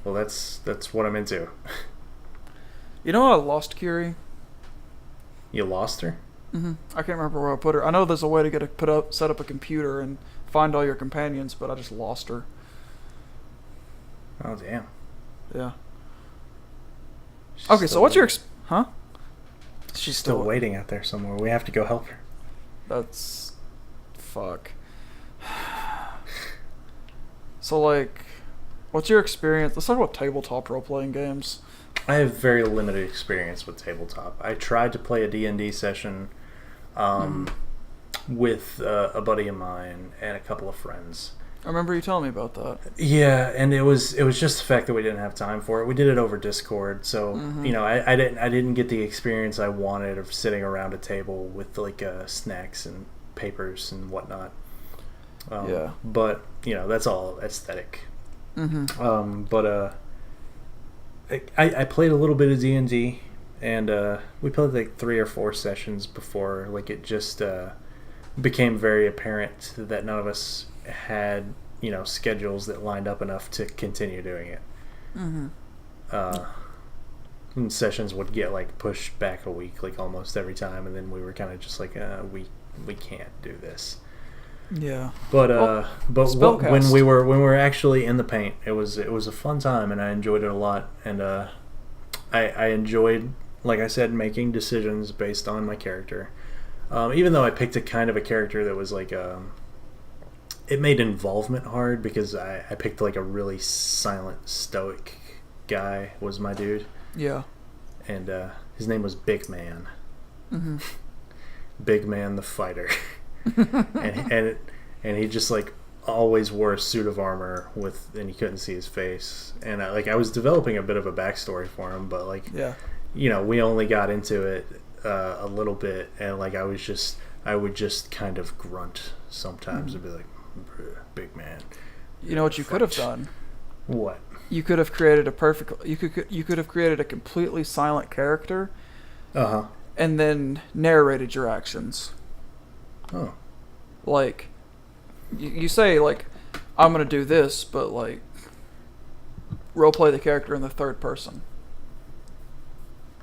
Well, that's what I'm into. You know how I lost Curie? You lost her? Mm-hmm. I can't remember where I put her. I know there's a way to set up a computer and find all your companions, but I just lost her. Oh, damn. Yeah. She's Okay, so what's your... Huh? She's still waiting out there somewhere. We have to go help her. That's... Fuck. So, like, what's your experience? Let's talk about tabletop role-playing games. I have very limited experience with tabletop. I tried to play a D&D session with a buddy of mine and a couple of friends. I remember you telling me about that. Yeah, and it was just the fact that we didn't have time for it. We did it over Discord, so I didn't get the experience I wanted of sitting around a table with like snacks and papers and whatnot. Yeah, but that's all aesthetic. Mm-hmm. I played a little bit of D&D, and we played like 3 or 4 sessions before like it just became very apparent that none of us had schedules that lined up enough to continue doing it. And sessions would get like pushed back a week like almost every time, and then we were kind of just like we can't do this. Yeah. But when we were actually in the paint, it was a fun time, and I enjoyed it a lot. And I enjoyed, like I said, making decisions based on my character. Even though I picked a kind of a character that was like it made involvement hard because I picked like a really silent, stoic guy was my dude. Yeah. And his name was Big Man. Mm-hmm. Big Man the Fighter. and he just like always wore a suit of armor and you couldn't see his face, and I was developing a bit of a backstory for him, but like we only got into it a little bit, and like I would just kind of grunt sometimes and be like, Big Man. You know what you could have done? What? You could have created you could have created a completely silent character, and then narrated your actions. Oh. Like, you say, like, I'm going to do this, but, like, roleplay the character in the third person.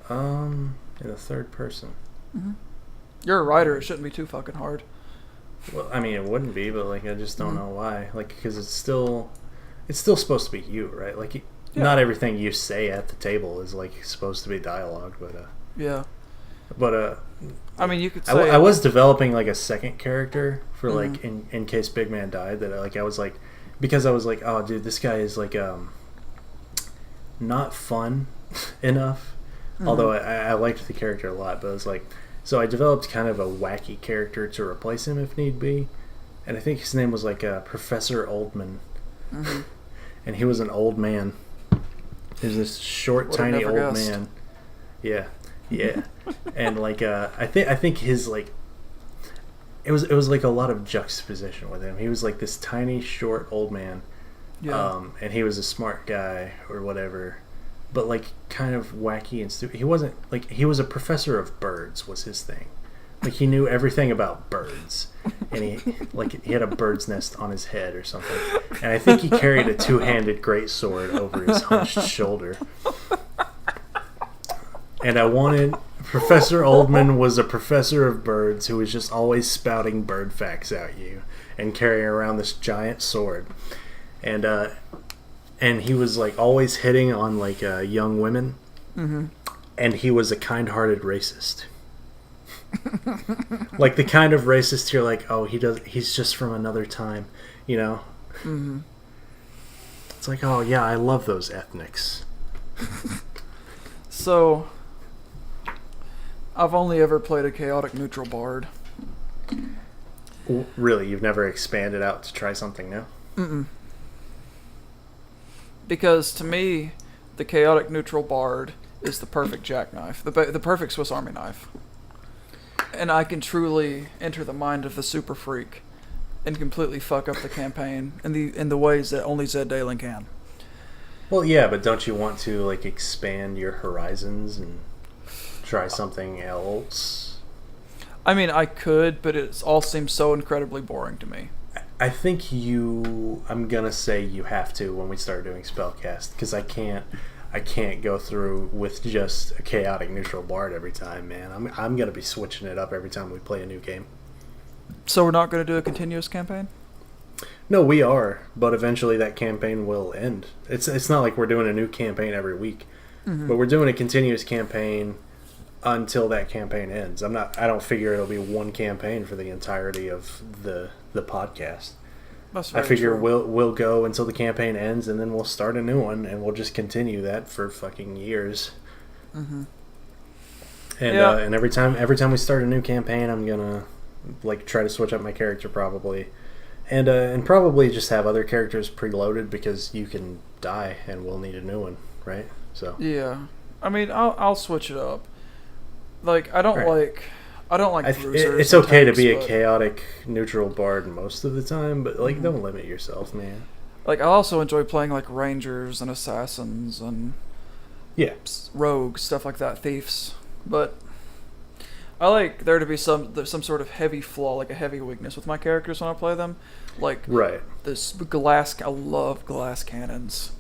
In the third person? Mm-hmm. You're a writer. It shouldn't be too fucking hard. Well, I mean, it wouldn't be, but, like, I just don't know why. Like, because it's still supposed to be you, right? Like, not everything you say at the table is, like, supposed to be dialogue, but, yeah. But, I mean, you could say... I was developing, like, a second character for, like, in case Big Man died, that, like, I was, like... Because I was, like, oh, dude, this guy is, like, not fun enough. Although I liked the character a lot, but it was, like... So I developed kind of a wacky character to replace him if need be. And I think his name was, like, Professor Oldman. Mm-hmm. And he was an old man. He was this short, tiny old man. Yeah, yeah. And like, I think his like, it was like a lot of juxtaposition with him. He was like this tiny, short, old man. Yeah. And he was a smart guy or whatever, but like kind of wacky and stupid. He wasn't like, he was a professor of birds was his thing. Like he knew everything about birds, and he had a bird's nest on his head or something. And I think he carried a two-handed greatsword over his hunched shoulder. And I wanted Professor Oldman was a professor of birds who was just always spouting bird facts at you and carrying around this giant sword. And he was like always hitting on like young women. Mm-hmm. And he was a kind-hearted racist. Like the kind of racist you're like, oh, he's just from another time, you know? Mm-hmm. It's like, oh yeah, I love those ethnics. So, I've only ever played a chaotic neutral bard. Really? You've never expanded out to try something new? Mm-mm. Because to me, the chaotic neutral bard is the perfect jackknife, the perfect Swiss Army knife. And I can truly enter the mind of the super freak and completely fuck up the campaign in the ways that only Zed Dalen can. Well, yeah, but don't you want to like expand your horizons and try something else? I mean, I could, but it all seems so incredibly boring to me. I think I'm gonna say you have to when we start doing spellcast, because I can't go through with just a chaotic neutral bard every time, man. I'm gonna be switching it up every time we play a new game. So we're not going to do a continuous campaign? No, we are, but eventually that campaign will end. It's not like we're doing a new campaign every week, but we're doing a continuous campaign until that campaign ends. I don't figure it'll be one campaign for the entirety of the podcast. That's very I figure true. we'll go until the campaign ends, and then we'll start a new one, and we'll just continue that for fucking years. Mm-hmm. And Yeah. And every time we start a new campaign, I'm gonna like try to switch up my character probably, and probably just have other characters preloaded, because you can die and we'll need a new one, right? So Yeah. I mean, I'll switch it up. Like, I don't Right. like bruisers. it's and okay to tanks, be a but, chaotic neutral bard most of the time, but like don't limit yourself, man. like, I also enjoy playing like rangers and assassins and Yeah. rogues, stuff like that, thieves. But I like there to be some sort of heavy flaw, like a heavy weakness with my characters when I play them. Like Right. this glass. I love glass cannons.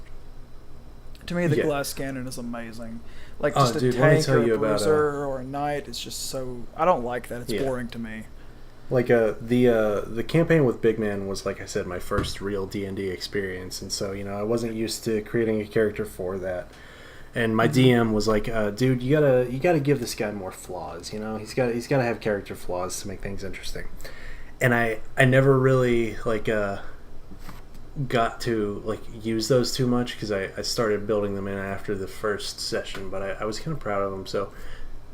To me, the glass cannon is amazing. Like just a dude, let me tank tell or a you about, bruiser or a knight. It's just so. I don't like that. It's boring to me. Like the campaign with Big Man was, like I said, my first real D&D experience, and so I wasn't used to creating a character for that. And my DM was like, "Dude, you gotta give this guy more flaws. He's got to have character flaws to make things interesting." And I never really like got to like use those too much, because I started building them in after the first session. But I was kind of proud of them. So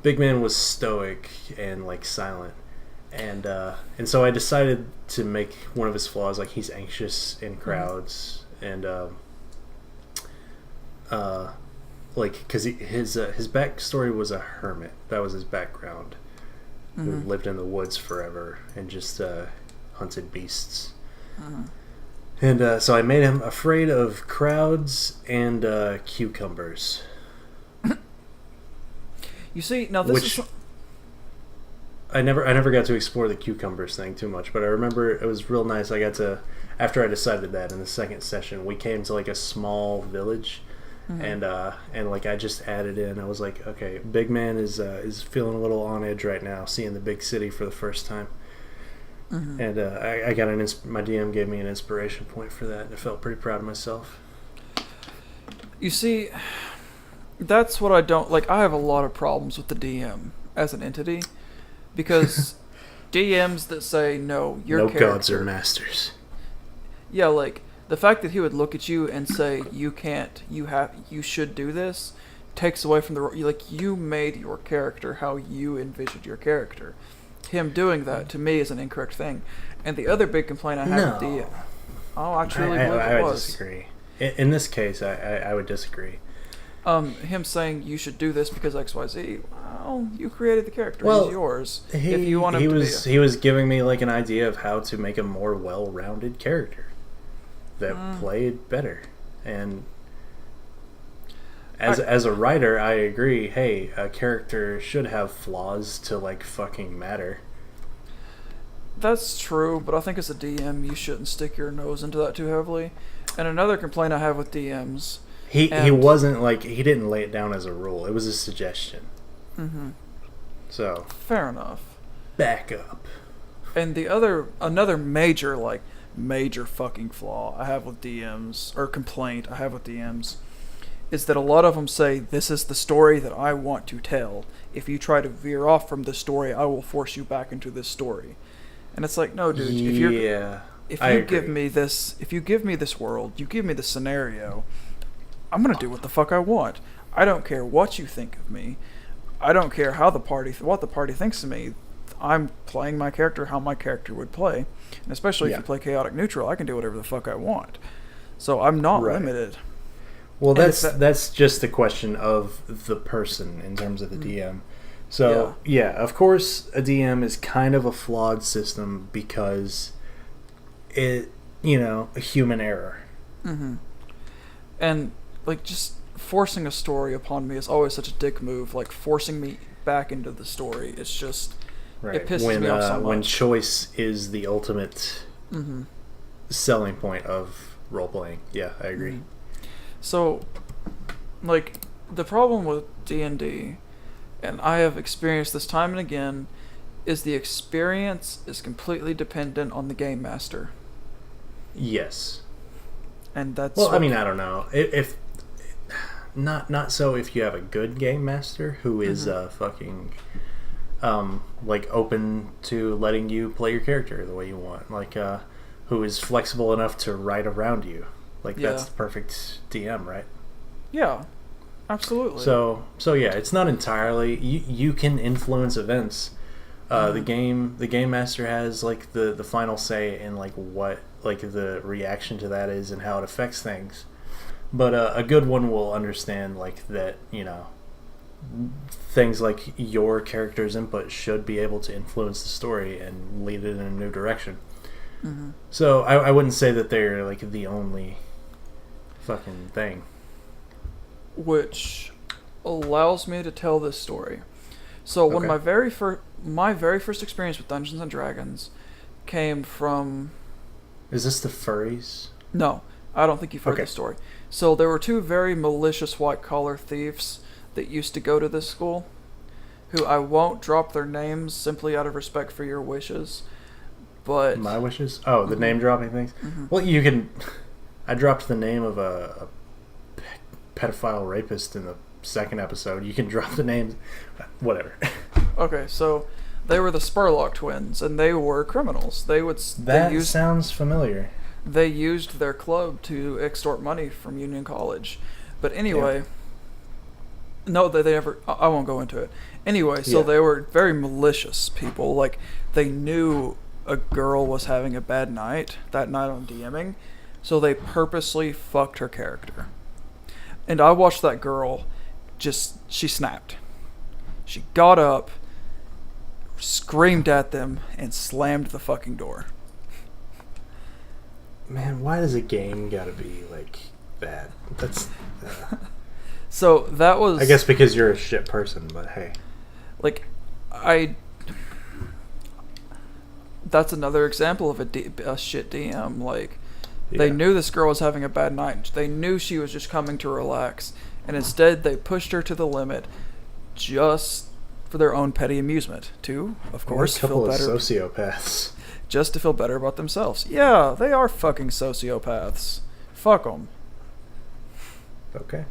Big Man was stoic and like silent, and so I decided to make one of his flaws like he's anxious in crowds, and like because his backstory was a hermit. That was his background. Who lived in the woods forever and just hunted beasts. And so I made him afraid of crowds and cucumbers. You see, now this is. I never got to explore the cucumbers thing too much, but I remember it was real nice. I got to, after I decided that in the second session, we came to like a small village, and like I just added in. I was like, okay, Big Man is feeling a little on edge right now, seeing the big city for the first time. And I got my DM gave me an inspiration point for that, and I felt pretty proud of myself. You see, that's what I don't like. I have a lot of problems with the DM as an entity, because DMs that say no, your character, gods are masters. Yeah, like the fact that he would look at you and say you can't, you should do this, takes away from the like you made your character how you envisioned your character. Him doing that to me is an incorrect thing. And the other big complaint I have with DM. Oh, I truly believe I it would was. disagree. In this case, I would disagree. Him saying you should do this because X, Y, Z. Well, you created the character. Well, He's yours. If you want him he was giving me like an idea of how to make a more well-rounded character that played better. And as a writer, I agree. Hey, a character should have flaws to like fucking matter. That's true, but I think as a DM, you shouldn't stick your nose into that too heavily. And another complaint I have with DMs. He wasn't like, he didn't lay it down as a rule. It was a suggestion. Mm-hmm. So fair enough. Back up. And another major fucking flaw I have with DMs, or complaint I have with DMs, is that a lot of them say, this is the story that I want to tell. If you try to veer off from the story, I will force you back into this story. And it's like, no, dude, if you give me this world, you give me the scenario, I'm gonna do what the fuck I want. I don't care what you think of me. I don't care how what the party thinks of me. I'm playing my character how my character would play. And especially if you play chaotic neutral, I can do whatever the fuck I want. So I'm not limited. Well, that's just a question of the person in terms of the DM. So, yeah, of course, a DM is kind of a flawed system because a human error. Mm-hmm. And, like, just forcing a story upon me is always such a dick move. Like, forcing me back into the story, it's just, it pisses me off so much. When choice is the ultimate selling point of role-playing. Yeah, I agree. Mm-hmm. So, like, the problem with D&D, and I have experienced this time and again, is the experience is completely dependent on the game master. Yes. And that's... Well, I mean, I don't know. If not so if you have a good game master who is fucking like open to letting you play your character the way you want, like who is flexible enough to write around you. Like that's the perfect DM, right? Yeah. Absolutely. So yeah, it's not entirely you can influence events. The game master has like the final say in like what like the reaction to that is and how it affects things. But a good one will understand like that, things like your character's input should be able to influence the story and lead it in a new direction. Mm-hmm. So I wouldn't say that they're like the only fucking thing. Which allows me to tell this story. So when my very first experience with Dungeons and Dragons came from... Is this the furries? No, I don't think you've heard this story. So there were two very malicious white-collar thieves that used to go to this school, who I won't drop their names simply out of respect for your wishes, but... My wishes? Oh, the name-dropping things? Mm-hmm. Well, you can... I dropped the name of a pedophile rapist in the second episode. You can drop the names, whatever. Okay, so they were the Spurlock twins, and they were criminals. That sounds familiar. They used their club to extort money from Union College. But anyway, no, they never... I won't go into it. Anyway, so they were very malicious people. Like, they knew a girl was having a bad night that night on DMing, so they purposely fucked her character. And I watched that girl she snapped. She got up, screamed at them, and slammed the fucking door. Man, why does a game gotta be like that? That's... So that was... I guess because you're a shit person, but hey. Like, that's another example of a shit DM. Like, they knew this girl was having a bad night. They knew she was just coming to relax. And instead, they pushed her to the limit just for their own petty amusement. To, of course, feel better. A couple of sociopaths. Just to feel better about themselves. Yeah, they are fucking sociopaths. Fuck them. Okay.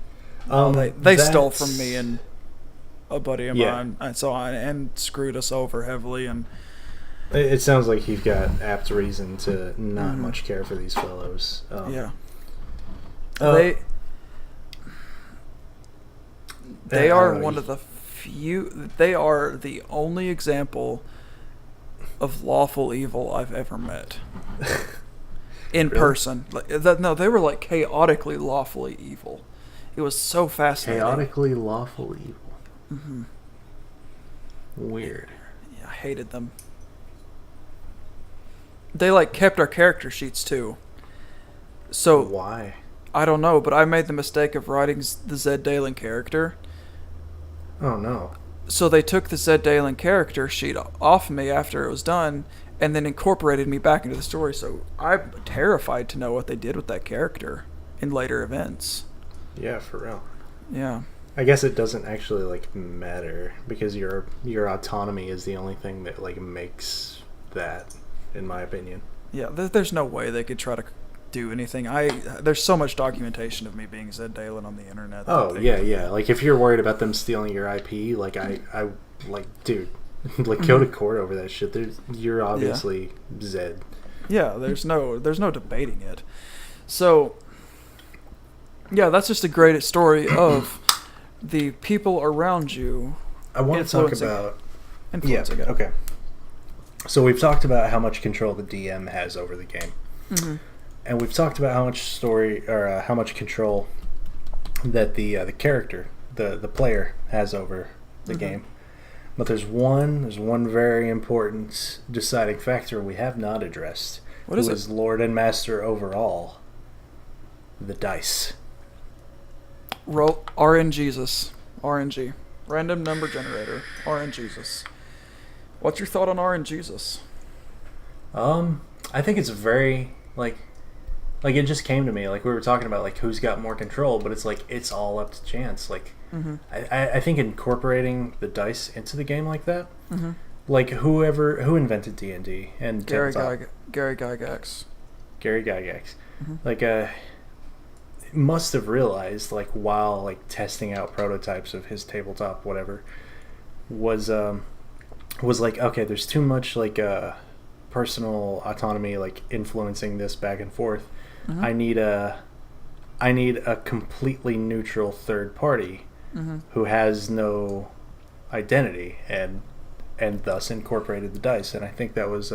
They stole from me and a buddy of mine, and so on, and screwed us over heavily. And it sounds like you've got apt reason to not much care for these fellows. They are one of the few. They are the only example of lawful evil I've ever met. in Really? person. No, they were like chaotically lawfully evil. It was so fascinating. Chaotically lawful evil. Mm-hmm. Weird. Yeah, I hated them. They like kept our character sheets too. So Why? I don't know, but I made the mistake of writing the Zed Dalen character. Oh no. So they took the Zed Dalen character sheet off me after it was done, and then incorporated me back into the story. So I'm terrified to know what they did with that character in later events. Yeah, for real. Yeah. I guess it doesn't actually like matter because your autonomy is the only thing that like makes that, in my opinion. Yeah, there's no way they could try to do anything. There's so much documentation of me being Zed Dalen on the internet. Oh yeah. Like if you're worried about them stealing your IP, like I like, dude, like go to court over that shit. You're obviously Zed. Yeah, there's no debating it. So yeah, that's just a great story of the people around you. I want to talk about influencing it. Okay. So we've talked about how much control the DM has over the game. Mm-hmm. And we've talked about how much story or how much control that the character, the player, has over the game. But there's one very important deciding factor we have not addressed. What is who it? is Lord and Master over all? The dice. RNGesus. RNG. Random number generator. RNGesus. What's your thought on RNGesus? I think it's very like it just came to me, like we were talking about like who's got more control, but it's like it's all up to chance. Like I think incorporating the dice into the game like that, like who invented D&D and Gary tabletop? Gygax. Gary Gygax, like must have realized like while like testing out prototypes of his tabletop whatever was like, okay, there's too much like personal autonomy like influencing this back and forth. I need a completely neutral third party who has no identity and thus incorporated the dice. And I think that was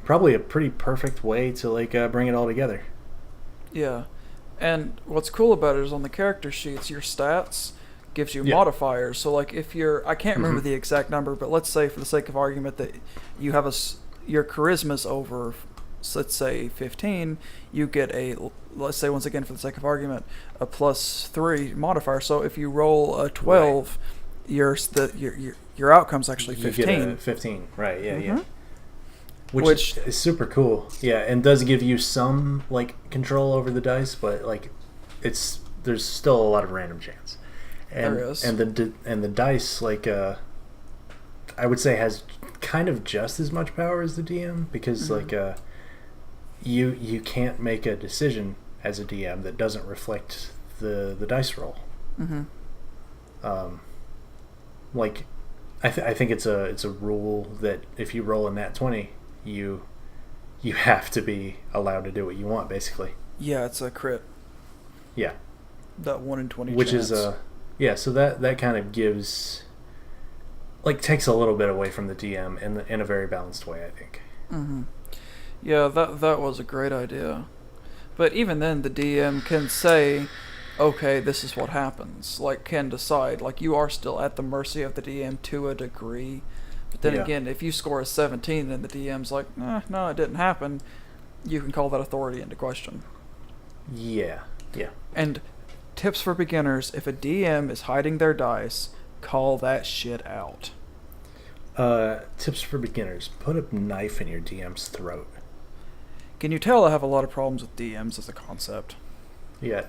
probably a pretty perfect way to like bring it all together. Yeah. And what's cool about it is on the character sheets, your stats gives you modifiers. So like if you're, I can't remember the exact number, but let's say for the sake of argument that you have your charisma's over, let's say 15, you get let's say once again for the sake of argument, a +3 modifier. So if you roll a 12, your outcome's actually 15. You get a 15, right? Yeah. Which is super cool. Yeah, and does give you some like control over the dice, but like there's still a lot of random chance. And, there is. And the dice like I would say has kind of just as much power as the DM because like you can't make a decision as a DM that doesn't reflect the dice roll. Like I think it's a rule that if you roll a nat 20, you have to be allowed to do what you want, basically. Yeah, it's a crit. Yeah. That 1 in 20 Which chance. is so that kind of gives takes a little bit away from the DM in a very balanced way, I think. Yeah, that was a great idea. But even then, the DM can say, okay, this is what happens. Like, can decide. Like, you are still at the mercy of the DM to a degree. But then again, if you score a 17 and the DM's like, no, it didn't happen, you can call that authority into question. Yeah. And tips for beginners, if a DM is hiding their dice, call that shit out. Tips for beginners, put a knife in your DM's throat. Can you tell I have a lot of problems with DMs as a concept? Yeah.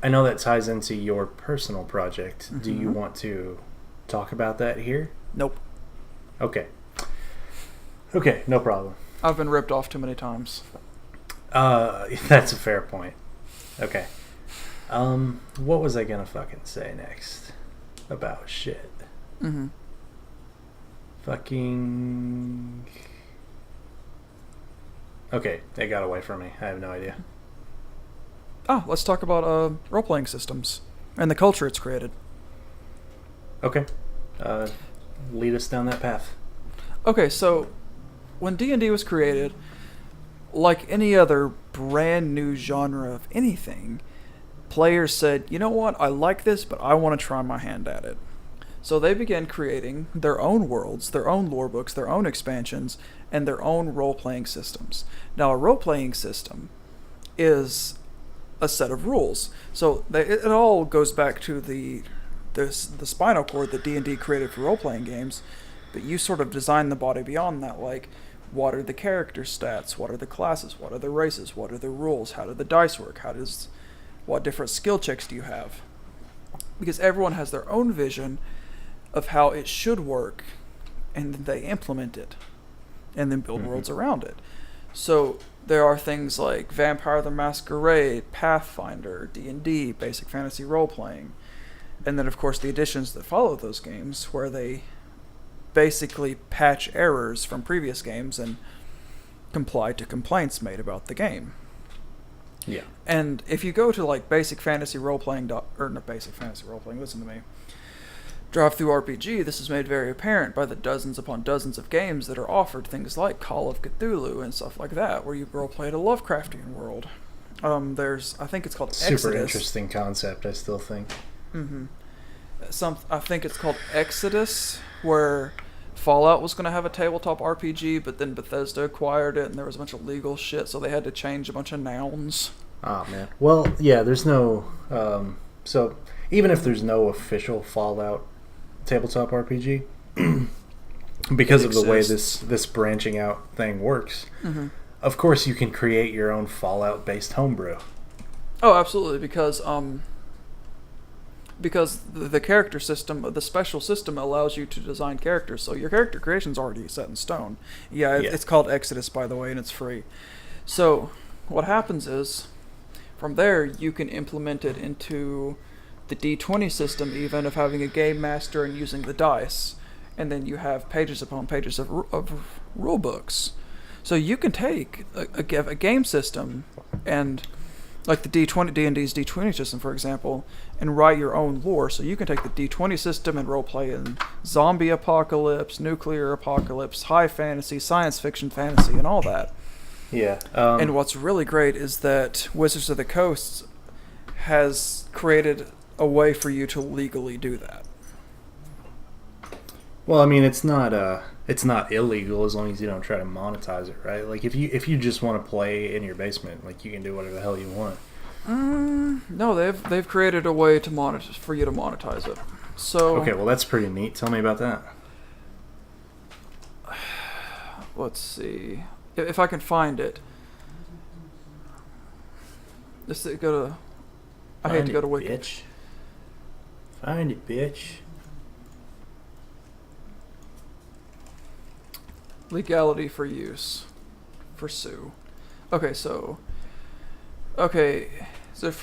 I know that ties into your personal project. Do you want to talk about that here? Nope. Okay, no problem. I've been ripped off too many times. That's a fair point. Okay. What was I gonna fucking say next about shit? Fucking. Okay, it got away from me. I have no idea. Let's talk about role-playing systems and the culture it's created. Okay. Lead us down that path. Okay, so when D&D was created, like any other brand new genre of anything, players said, you know what, I like this, but I want to try my hand at it. So they began creating their own worlds, their own lore books, their own expansions, and their own role-playing systems. Now, a role-playing system is a set of rules. So it all goes back to the spinal cord that D&D created for role-playing games, but you sort of design the body beyond that, like, what are the character stats, what are the classes, what are the races, what are the rules, how do the dice work, what different skill checks do you have? Because everyone has their own vision of how it should work, and then they implement it, and then build worlds around it. So there are things like Vampire the Masquerade, Pathfinder, D&D, Basic Fantasy Role-Playing, and then of course the additions that follow those games, where they basically patch errors from previous games and comply to complaints made about the game. Yeah. And if you go to like Basic Fantasy Role-Playing, listen to me, Drive Through RPG, this is made very apparent by the dozens upon dozens of games that are offered, things like Call of Cthulhu and stuff like that, where you role-play a Lovecraftian world. I think it's called Exodus. Super interesting concept, I still think. I think it's called Exodus, where Fallout was going to have a tabletop RPG, but then Bethesda acquired it, and there was a bunch of legal shit, so they had to change a bunch of nouns. Oh, man. Well, yeah, there's no... so, even if there's no official Fallout tabletop RPG, because of the way this branching out thing works, of course you can create your own Fallout-based homebrew. Oh, absolutely, because the character system, the special system, allows you to design characters, so your character creation's already set in stone. Yeah, it's called Exodus, by the way, and it's free. So what happens is, from there, you can implement it into the D20 system, even of having a game master and using the dice, and then you have pages upon pages of rule books. So you can take a game system and, like the D&D's D20 system, for example, and write your own lore. So you can take the D20 system and roleplay in zombie apocalypse, nuclear apocalypse, high fantasy, science fiction, fantasy, and all that. Yeah. And what's really great is that Wizards of the Coast has created a way for you to legally do that. Well, I mean, it's not illegal as long as you don't try to monetize it, right? Like if you just want to play in your basement, like you can do whatever the hell you want. No, they've created a way to for you to monetize it. So okay, well that's pretty neat. Tell me about that. Let's see if I can find it. Just go to. I hate to go to Wiki. Bitch. Find it, bitch. Legality for use. For sue. Okay, so... Okay, so...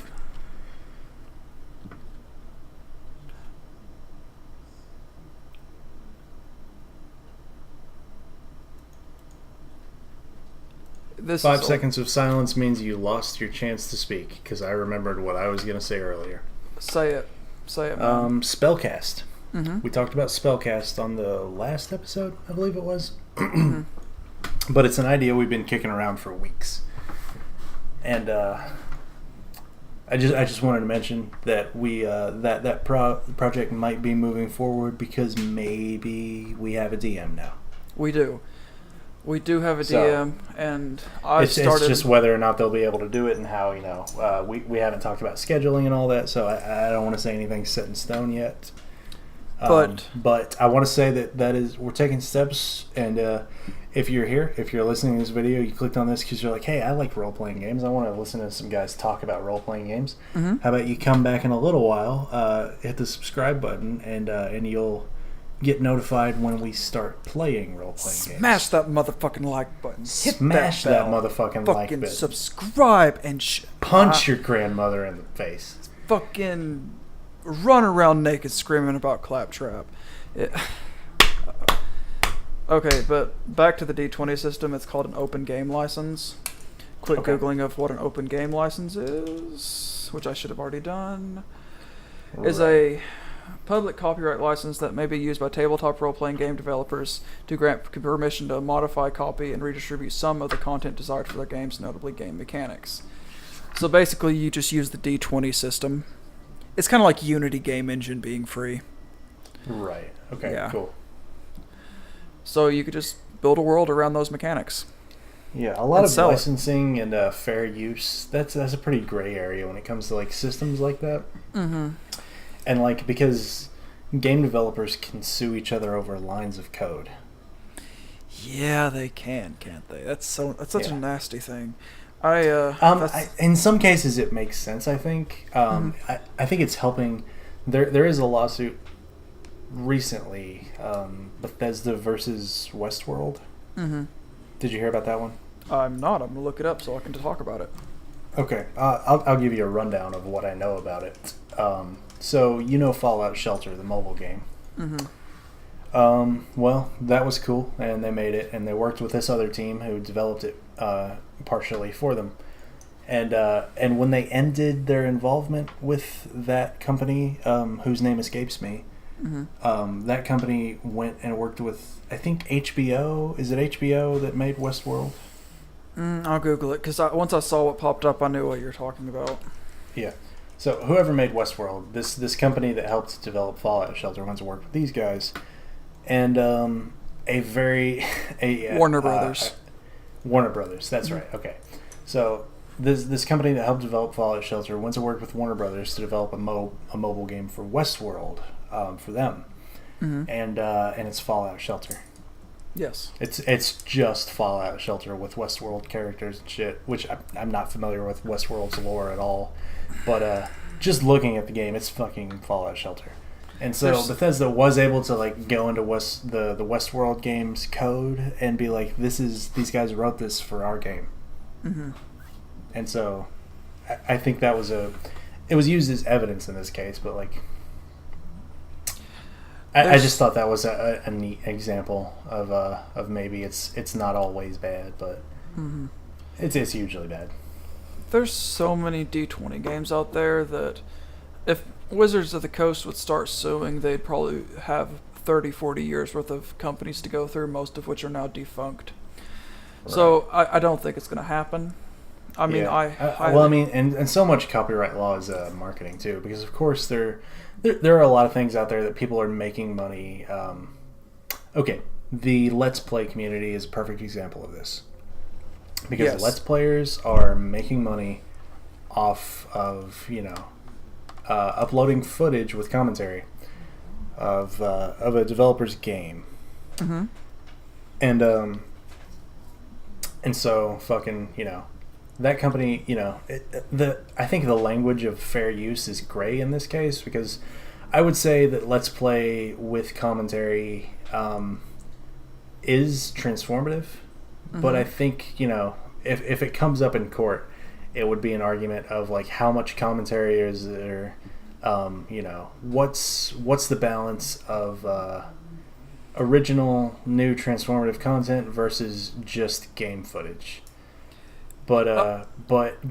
This 5 seconds of silence means you lost your chance to speak, because I remembered what I was going to say earlier. Say it. Say it, man. Spellcast. We talked about Spellcast on the last episode, I believe it was. But it's an idea we've been kicking around for weeks. And I just wanted to mention that we that project might be moving forward because maybe we have a DM now. We do. We do have a DM, and it's just whether or not they'll be able to do it and how, we haven't talked about scheduling and all that, so I don't want to say anything set in stone yet. But I want to say that is we're taking steps, and if you're here, if you're listening to this video, you clicked on this because you're like, hey, I like role-playing games. I want to listen to some guys talk about role-playing games. How about you come back in a little while, hit the subscribe button, and you'll get notified when we start playing role-playing games. Smash that motherfucking like button. Smash that motherfucking like button. Subscribe and punch your grandmother in the face. Fucking run around naked screaming about ClapTrap. Okay, but back to the D20 system. It's called an open game license. Quick Googling of what an open game license is, which I should have already done, is a public copyright license that may be used by tabletop role-playing game developers to grant permission to modify, copy, and redistribute some of the content desired for their games, notably game mechanics. So basically, you just use the D20 system. It's kind of like Unity Game Engine being free. Right. Okay, Yeah. cool. So you could just build a world around those mechanics. Yeah, a lot And of sell it. licensing and fair use, that's a pretty gray area when it comes to like systems like that. Mm-hmm. And like, because game developers can sue each other over lines of code. Yeah, they can, can't they? That's such a Yeah. nasty thing. In some cases it makes sense, I think. I think it's helping. There is a lawsuit recently, Bethesda versus Westworld. Mm-hmm. Did you hear about that one? I'm not. I'm gonna look it up so I can talk about it. Okay, I'll give you a rundown of what I know about it. So you know Fallout Shelter, the mobile game. Mm-hmm. Well, that was cool, and they made it, and they worked with this other team who developed it partially for them. And when they ended their involvement with that company, whose name escapes me, that company went and worked with, I think, HBO. Is it HBO that made Westworld? I'll Google it because once I saw what popped up, I knew what you were talking about. Yeah. So whoever made Westworld, this company that helped develop Fallout Shelter, went to work with these guys, and Warner Brothers. Warner Brothers. That's right. Okay. So this company that helped develop Fallout Shelter went to work with Warner Brothers to develop a mobile game for Westworld for them, and it's Fallout Shelter. Yes. It's just Fallout Shelter with Westworld characters and shit, which I'm not familiar with Westworld's lore at all, but just looking at the game, it's fucking Fallout Shelter. And so Bethesda was able to like go into the Westworld game's code and be like, these guys wrote this for our game. Mm-hmm. And so I think it was used as evidence in this case, but like I just thought that was a neat example of maybe it's not always bad, but it's usually bad. There's so many D20 games out there that if Wizards of the Coast would start suing, they'd probably have 30, 40 years worth of companies to go through, most of which are now defunct. Right. So I don't think it's going to happen. I mean, and so much copyright law is marketing too, because of course there are a lot of things out there that people are making money. Okay, the Let's Play community is a perfect example of this, because Let's Players are making money off of uploading footage with commentary of a developer's game, and so fucking that company, I think the language of fair use is gray in this case, because I would say that Let's Play with commentary is transformative, but I think, if it comes up in court, it would be an argument of like how much commentary is there, what's the balance of original new transformative content versus just game footage. But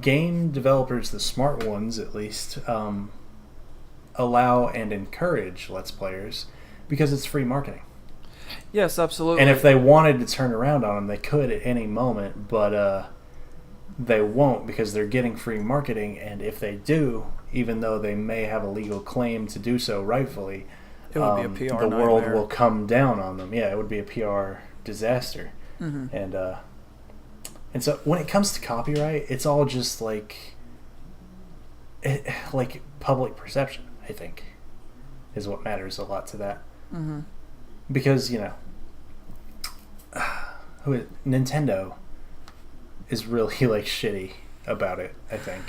game developers, the smart ones at least, allow and encourage Let's Players because it's free marketing. Yes, absolutely. And if they wanted to turn around on them, they could at any moment, but they won't because they're getting free marketing. And if they do, even though they may have a legal claim to do so rightfully, it would be a PR the nightmare. world will come down on them. Yeah, it would be a PR disaster. And so when it comes to copyright, it's all just like public perception, I think, is what matters a lot to that. Because, Nintendo is really like shitty about it, I think.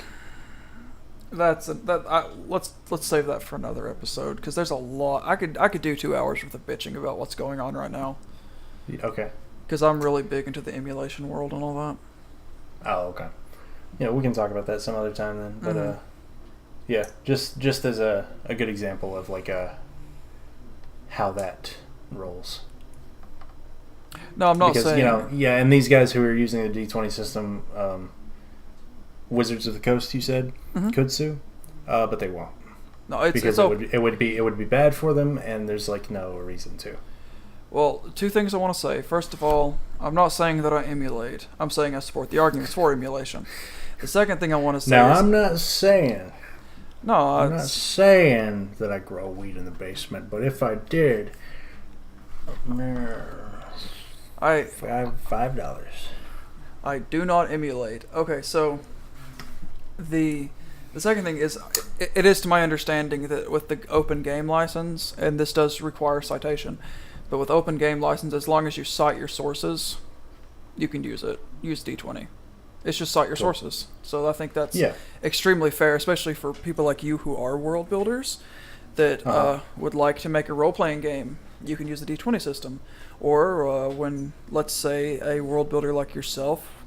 Let's save that for another episode, because there's a lot. I could do 2 hours worth of bitching about what's going on right now. Okay. Because I'm really big into the emulation world and all that. Oh, okay. Yeah, we can talk about that some other time then. But yeah, just as a good example of like how that rolls. No, I'm not saying and these guys who are using the D20 system, Wizards of the Coast, you said, could sue, but they won't. No, it's because it's it would be bad for them, and there's like no reason to. Well, two things I want to say. First of all, I'm not saying that I emulate. I'm saying I support the arguments for emulation. The second thing I want to say Now, is... I'm not saying that I grow weed in the basement, but if I did, $5. I do not emulate. Okay, so the second thing is, it is to my understanding that with the open game license, and this does require citation, but with open game license, as long as you cite your sources, you can use it. Use D20. It's just cite your sources. So I think that's extremely fair, especially for people like you who are world builders that would like to make a role-playing game. You can use the D20 system. Or when, let's say, a world builder like yourself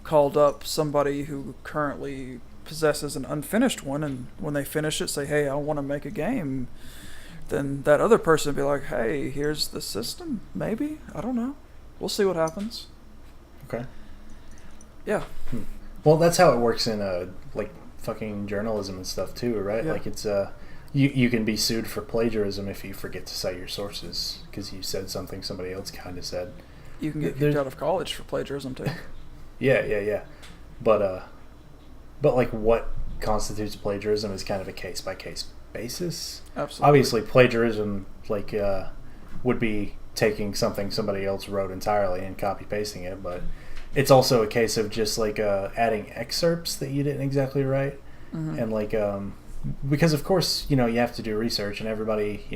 called up somebody who currently possesses an unfinished one, and when they finish it, say, hey, I want to make a game, then that other person would be like, hey, here's the system, maybe? I don't know. We'll see what happens. Okay. Yeah. Well, that's how it works in like fucking journalism and stuff too, right? Yeah. Like it's you can be sued for plagiarism if you forget to cite your sources because you said something somebody else kind of said. You can get kicked out of college for plagiarism too. Yeah. But like what constitutes plagiarism is kind of a case by case basis. Absolutely. Obviously, plagiarism like would be taking something somebody else wrote entirely and copy pasting it, but it's also a case of just like adding excerpts that you didn't exactly write, and like because of course you have to do research, and everybody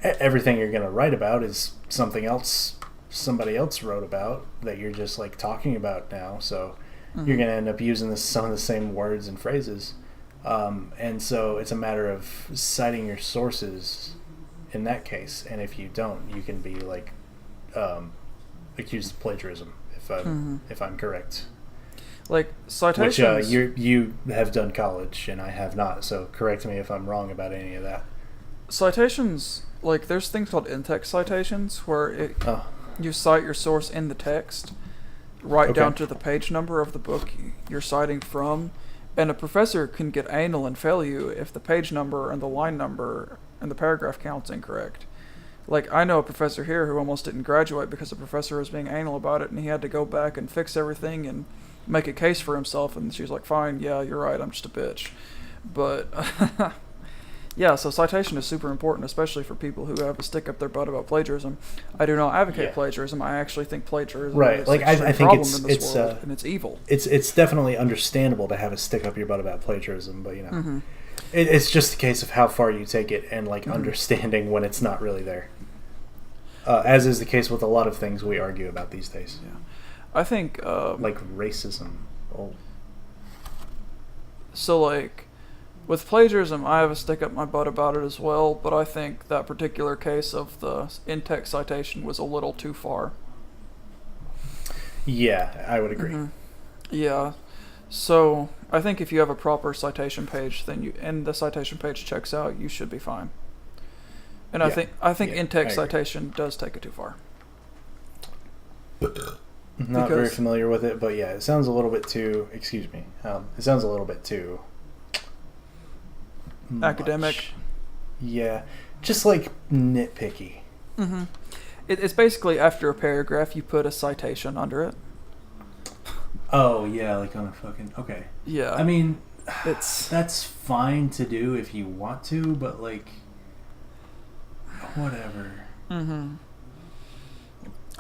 everything you're gonna write about is something else somebody else wrote about that you're just like talking about now, so you're gonna end up using some of the same words and phrases, and so it's a matter of citing your sources in that case, and if you don't, you can be like accused of plagiarism if I'm correct. Like citations, which you have done college and I have not, so correct me if I'm wrong about any of that. Citations, like there's things called in-text citations where you cite your source in the text, right down to the page number of the book you're citing from, and a professor can get anal and fail you if the page number and the line number and the paragraph count's incorrect. Like, I know a professor here who almost didn't graduate because the professor was being anal about it, and he had to go back and fix everything and make a case for himself, and she was like, fine, yeah, you're right, I'm just a bitch. But, yeah, so citation is super important, especially for people who have a stick up their butt about plagiarism. I do not advocate plagiarism. I actually think plagiarism is like, I think problem in this world, and it's evil. It's definitely understandable to have a stick up your butt about plagiarism, but, it's just a case of how far you take it and, like, understanding when it's not really there. As is the case with a lot of things we argue about these days. Yeah. I think... like racism. Oh. So, like, with plagiarism, I have a stick up my butt about it as well, but I think that particular case of the in-text citation was a little too far. Yeah, I would agree. Yeah. So, I think if you have a proper citation page, and the citation page checks out, you should be fine. And I think in-text citation does take it too far. Not very familiar with it, but yeah, it sounds a little bit too. Excuse me. It sounds a little bit too academic. Much. Yeah, just like nitpicky. It's basically after a paragraph, you put a citation under it. Oh yeah, like on a fucking Yeah. I mean, that's fine to do if you want to, but like. Whatever.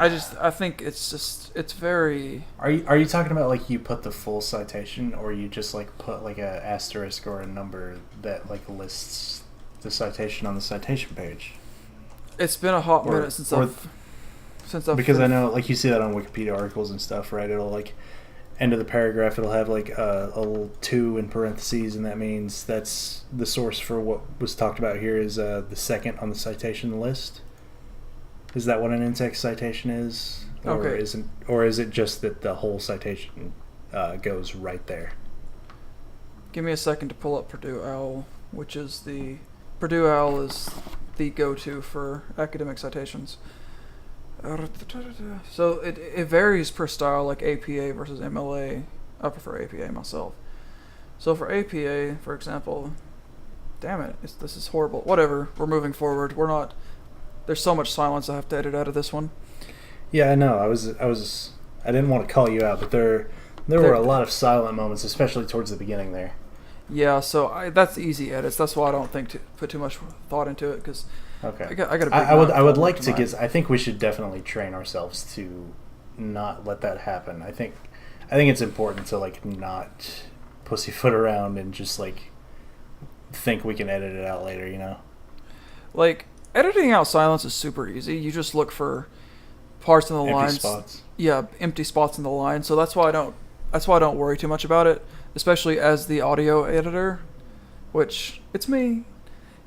I think it's very... Are you talking about like you put the full citation, or you just like put like a asterisk or a number that like lists the citation on the citation page? It's been a hot minute since I've because I know like you see that on Wikipedia articles and stuff, right? It'll like end of the paragraph, it'll have like a little 2 in parentheses, and that means that's the source for what was talked about here is the second on the citation list. Is that what an in-text citation is? Or is it just that the whole citation goes right there? Give me a second to pull up Purdue OWL, which is Purdue OWL is the go-to for academic citations. So it varies per style, like APA versus MLA. I prefer APA myself. So for APA, for example, Damn it. This is horrible. Whatever. We're moving forward. We're not... There's so much silence I have to edit out of this one. Yeah, I know. I didn't want to call you out, but there were a lot of silent moments, especially towards the beginning there. Yeah, so that's easy edits. That's why I don't think to put too much thought into it, because Okay. I got a big I would like tonight. to get. I think we should definitely train ourselves to not let that happen. I think it's important to like not pussyfoot around and just like think we can edit it out later. You know. Like, editing out silence is super easy. You just look for parts in the Empty lines. spots. Yeah, empty spots in the line. So that's why I don't worry too much about it, especially as the audio editor, which it's me.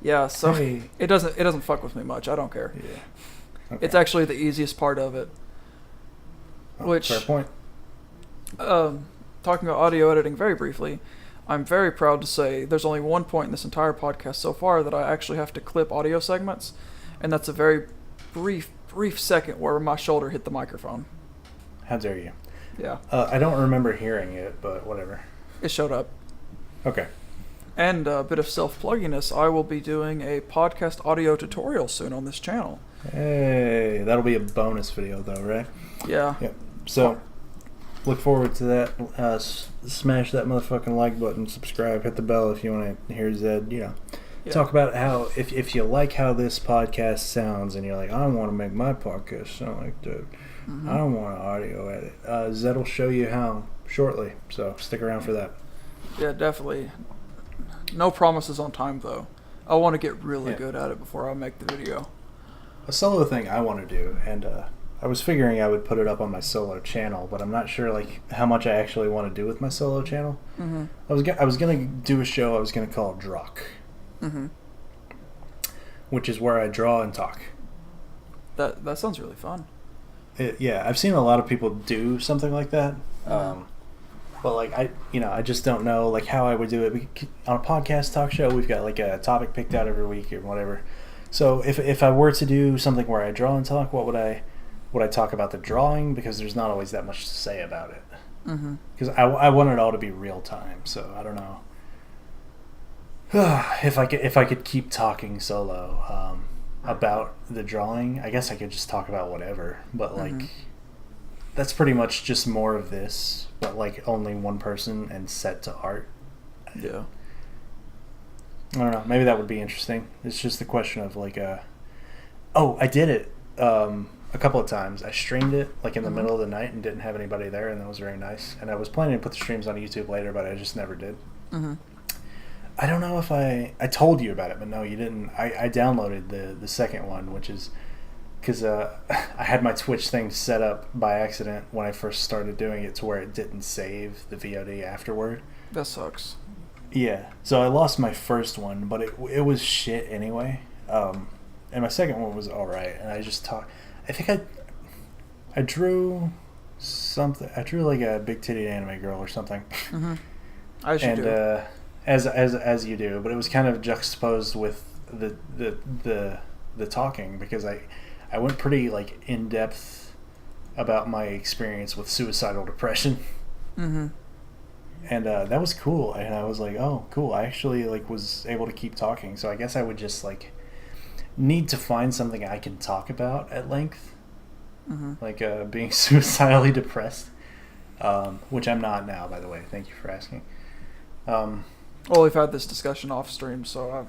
Yeah, so Hey. it doesn't fuck with me much. I don't care. Yeah. Okay. It's actually the easiest part of it. Which, fair point. Talking about audio editing very briefly, I'm very proud to say there's only one point in this entire podcast so far that I actually have to clip audio segments, and that's a very brief second where my shoulder hit the microphone. How dare you? Yeah. I don't remember hearing it, but whatever. It showed up. Okay. And a bit of self-plugginess, I will be doing a podcast audio tutorial soon on this channel. Hey, that'll be a bonus video though, right? Yeah. Yep. So, look forward to that. Smash that motherfucking like button, subscribe, hit the bell if you want to hear Zed, Yeah. talk about how, if you like how this podcast sounds and you're like, I want to make my podcast sound like that, I don't want to audio edit. Zed will show you how shortly, so stick around for that. Yeah, definitely. No promises on time, though. I want to get really good at it before I make the video. A solo thing I want to do, and I was figuring I would put it up on my solo channel, but I'm not sure like how much I actually want to do with my solo channel. Mm-hmm. I was gonna do a show I was gonna call Drock, which is where I draw and talk. That sounds really fun. Yeah, I've seen a lot of people do something like that, but like I just don't know like how I would do it. On a podcast talk show, we've got like a topic picked out every week or whatever. So if I were to do something where I draw and talk, what would I talk about the drawing? Because there's not always that much to say about it. Because I want it all to be real time, so I don't know if I could keep talking solo about the drawing. I guess I could just talk about whatever, but like that's pretty much just more of this, but like only one person and set to art. Yeah. I don't know. Maybe that would be interesting. It's just the question of like oh, I did it a couple of times. I streamed it like in the middle of the night and didn't have anybody there, and that was very nice. And I was planning to put the streams on YouTube later, but I just never did. I don't know if I told you about it, but no, you didn't. I downloaded the second one, which is because I had my Twitch thing set up by accident when I first started doing it to where it didn't save the VOD afterward. That sucks. Yeah, so I lost my first one, but it was shit anyway. And my second one was alright, and I just I think I drew something. I drew like a big titted anime girl or something. I should do. As you do, but it was kind of juxtaposed with the talking, because I went pretty like in depth about my experience with suicidal depression. And that was cool, and I was like, oh cool, I actually like was able to keep talking. So I guess I would just like need to find something I can talk about at length, like being suicidally depressed, which I'm not now, by the way. Thank you for asking. Well, we've had this discussion off stream, so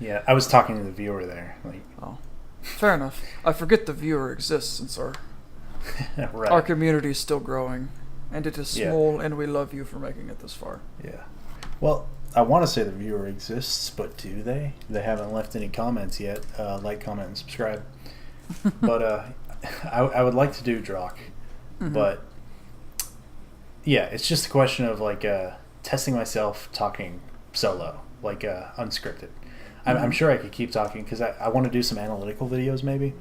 Yeah, I was talking to the viewer there. Like, oh, fair enough. I forget the viewer exists since our right. community is still growing, and it is small, and we love you for making it this far. Yeah. Well, I want to say the viewer exists, but do they? They haven't left any comments yet. Like, comment, and subscribe. But I would like to do Drock, but yeah, it's just a question of like testing myself talking solo, like unscripted. I'm sure I could keep talking because I want to do some analytical videos maybe.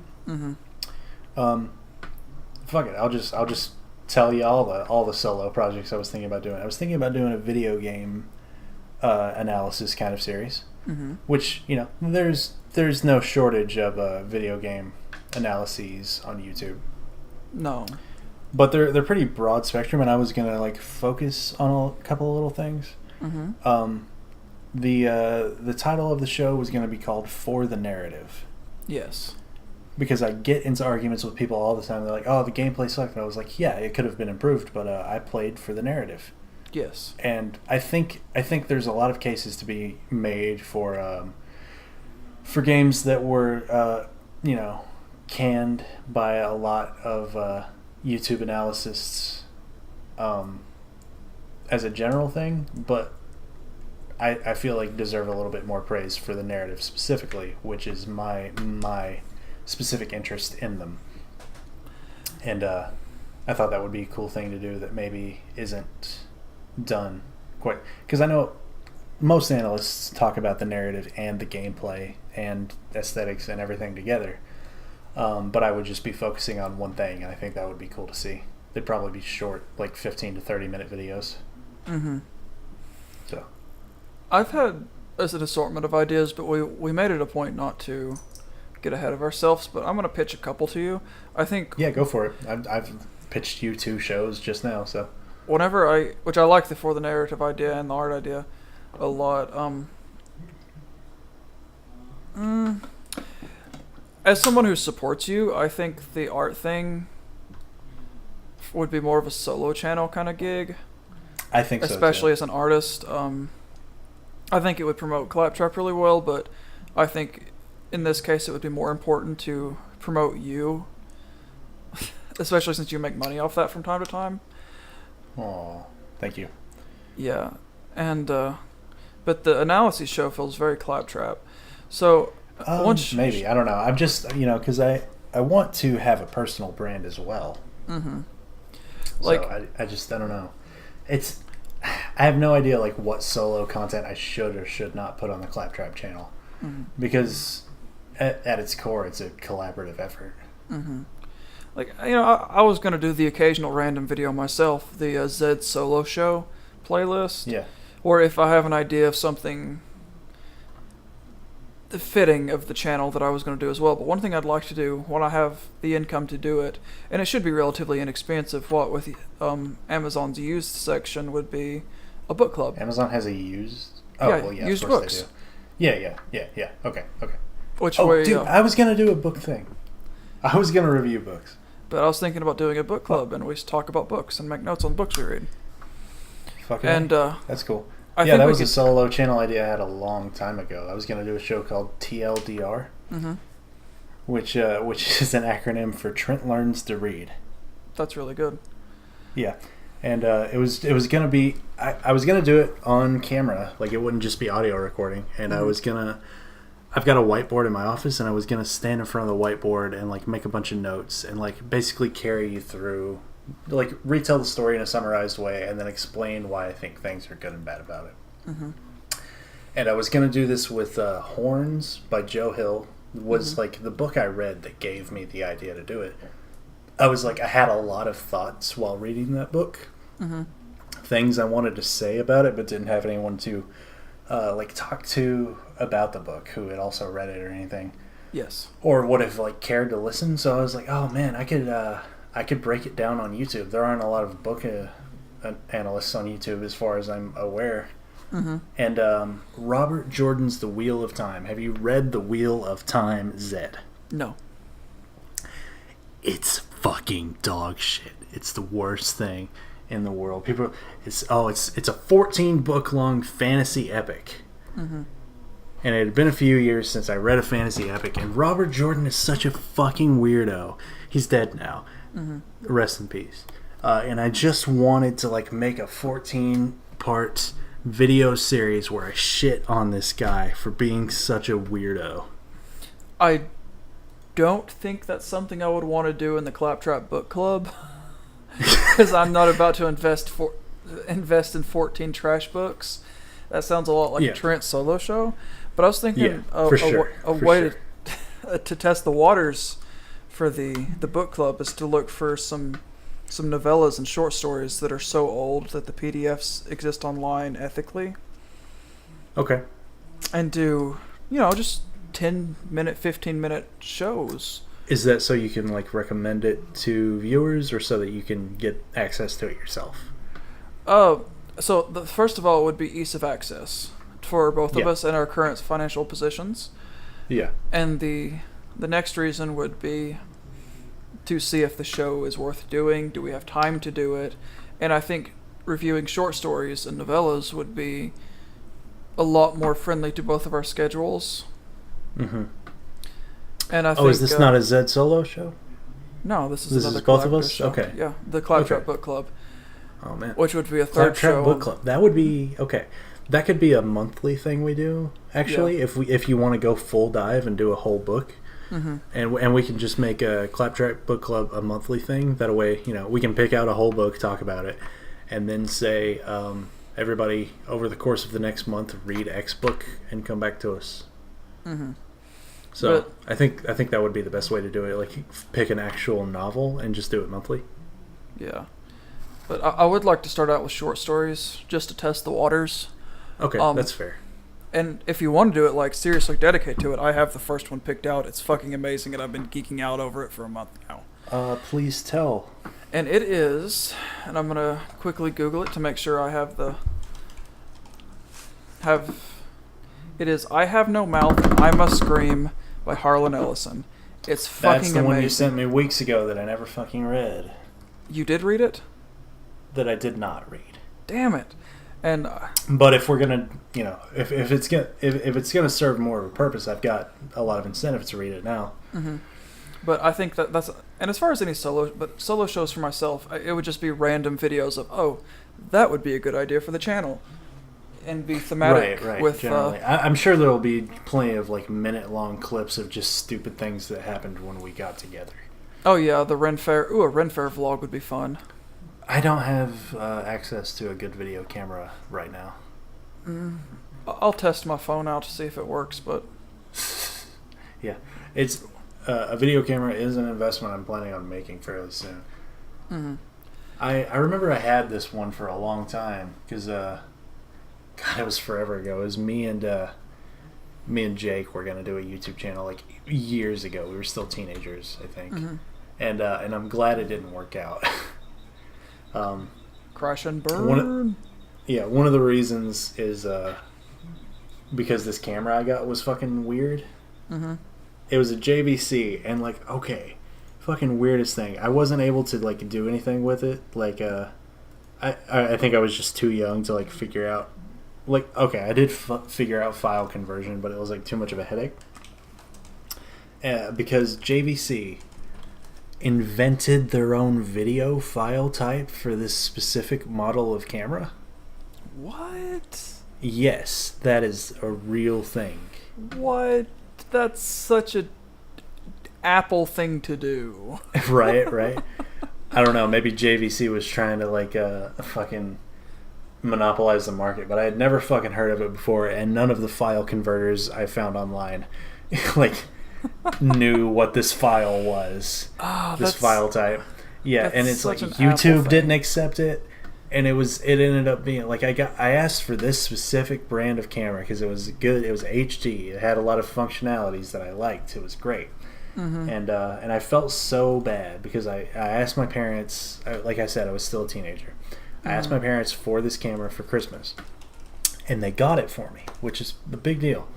Fuck it, I'll just tell you all the solo projects I was thinking about doing. I was thinking about doing a video game analysis kind of series, which there's no shortage of video game analyses on YouTube. No. But they're pretty broad spectrum, and I was gonna like focus on a couple of little things. The title of the show was going to be called For the Narrative. Yes. Because I get into arguments with people all the time. They're like, "Oh, the gameplay sucked." And I was like, "Yeah, it could have been improved, but I played for the narrative." Yes. And I think there's a lot of cases to be made for games that were canned by a lot of YouTube analysts as a general thing, but I feel like deserve a little bit more praise for the narrative specifically, which is my specific interest in them. And I thought that would be a cool thing to do that maybe isn't done quite, because I know most analysts talk about the narrative and the gameplay and aesthetics and everything together, but I would just be focusing on one thing, and I think that would be cool to see. They'd probably be short, like 15 to 30 minute videos. Mm-hmm. So I've had as an assortment of ideas, but we made it a point not to get ahead of ourselves, but I'm going to pitch a couple to you. I think... Yeah, go for it. I've pitched you 2 shows just now, so... Which I like the For the Narrative idea and the art idea a lot. As someone who supports you, I think the art thing would be more of a solo channel kind of gig. I think so, especially as an artist. I think it would promote ClapTrap really well, but I think in this case it would be more important to promote you, especially since you make money off that from time to time. Oh, thank you. Yeah, and but the analysis show feels very ClapTrap. So maybe, I don't know. I'm just, because I want to have a personal brand as well. Mm-hmm. So I don't know. I have no idea like what solo content I should or should not put on the ClapTrap channel, because at its core it's a collaborative effort. Mm-hmm. I was gonna do the occasional random video myself, the Zed Solo Show playlist. Yeah. Or if I have an idea of something fitting of the channel that I was going to do as well. But one thing I'd like to do when I have the income to do it, and it should be relatively inexpensive, with Amazon's used section would be a book club. Amazon has a used... used of course books. They do. Yeah. Okay. Dude, I was going to do a book thing. I was going to review books. But I was thinking about doing a book club, and we talk about books and make notes on books we read. That's cool. That was a solo channel idea I had a long time ago. I was going to do a show called TLDR, which is an acronym for Trent Learns to Read. That's really good. Yeah, and it was going to be I was going to do it on camera, like it wouldn't just be audio recording, and I've got a whiteboard in my office, and I was going to stand in front of the whiteboard and like make a bunch of notes and like basically carry you through, like retell the story in a summarized way and then explain why I think things are good and bad about it. And I was going to do this with Horns by Joe Hill. Was like the book I read that gave me the idea to do it. I had a lot of thoughts while reading that book. Things I wanted to say about it, but didn't have anyone to talk to about the book who had also read it or anything. Yes. Or would have like cared to listen. So I was like, oh man, I could break it down on YouTube. There aren't a lot of book analysts on YouTube as far as I'm aware. And Robert Jordan's The Wheel of Time. Have you read The Wheel of Time, Zed? No. It's fucking dog shit. It's the worst thing in the world. It's a 14 book long fantasy epic. And it had been a few years since I read a fantasy epic, and Robert Jordan is such a fucking weirdo. He's dead now. Rest in peace. And I just wanted to like make a 14-part video series where I shit on this guy for being such a weirdo. I don't think that's something I would want to do in the ClapTrap book club, because I'm not about to invest in 14 trash books. That sounds a lot like a Trent solo show. But I was thinking a way to test the waters for the book club is to look for some novellas and short stories that are so old that the PDFs exist online ethically. Okay. And do, just 10-minute, 15-minute shows. Is that so you can like recommend it to viewers, or so that you can get access to it yourself? So first of all, it would be ease of access. for both of Yeah. us in our current financial positions. Yeah. And the next reason would be to see if the show is worth doing. Do we have time to do it? And I think reviewing short stories and novellas would be a lot more friendly to both of our schedules. Mm-hmm. And I think, is this not a Zed solo show? No, this is This another is both of collaborative us? show. Okay. Yeah, the ClapTrap Okay. Book Club, Oh man. which would be a third ClapTrap show. Book Club. That would be okay. That could be a monthly thing we do. Actually, if you want to go full dive and do a whole book, Mm-hmm. and we can just make a ClapTrap Book Club a monthly thing. That way, we can pick out a whole book, talk about it, and then say everybody over the course of the next month read X book and come back to us. Mm-hmm. So But- I think that would be the best way to do it. Like pick an actual novel and just do it monthly. Yeah. But I would like to start out with short stories just to test the waters. Okay, that's fair. And if you want to do it, like, seriously dedicate to it, I have the first one picked out. It's fucking amazing, and I've been geeking out over it for a month now. Please tell. And it is, and I'm going to quickly Google it to make sure I have it is I Have No Mouth, I Must Scream by Harlan Ellison. It's fucking That's the amazing. one you sent me weeks ago that I never fucking read. You did read it? That I did not read. Damn it. And But if we're gonna, if it's gonna serve more of a purpose, I've got a lot of incentive to read it now. mm-hmm. But I think that's, and as far as any solo shows for myself, it would just be random videos of, oh, that would be a good idea for the channel, and be thematic Right. with. Generally, I'm sure there'll be plenty of minute-long clips of just stupid things that happened when we got together. Oh yeah, the Ren Fair. Ooh, a Ren Fair vlog would be fun. I don't have access to a good video camera right now. I'll test my phone out to see if it works, but Yeah, it's a video camera is an investment I'm planning on making fairly soon. mm-hmm. I remember I had this one for a long time because God, it was forever ago. It was me and Jake were gonna do a YouTube channel years ago. We were still teenagers, I think, Mm-hmm. and I'm glad it didn't work out. Crash and burn. One of the reasons is because this camera I got was fucking weird. Mm-hmm. It was a JVC, and fucking weirdest thing. I wasn't able to do anything with it. I think I was just too young to figure out. I did figure out file conversion, but it was too much of a headache. Because JVC invented their own video file type for this specific model of camera. What? Yes, that is a real thing. What? That's such a Apple thing to do. right. I don't know. Maybe JVC was trying to fucking monopolize the market, but I had never fucking heard of it before, and none of the file converters I found online knew what this file was. Oh, This file type. Yeah, and it's such an Apple YouTube thing. didn't accept it, and it ended up being I asked for this specific brand of camera because it was good. It was HD. It had a lot of functionalities that I liked. It was great. Mm-hmm. And I felt so bad because I asked my parents, like I said, I was still a teenager. I asked my parents for this camera for Christmas, and they got it for me, which is a big deal.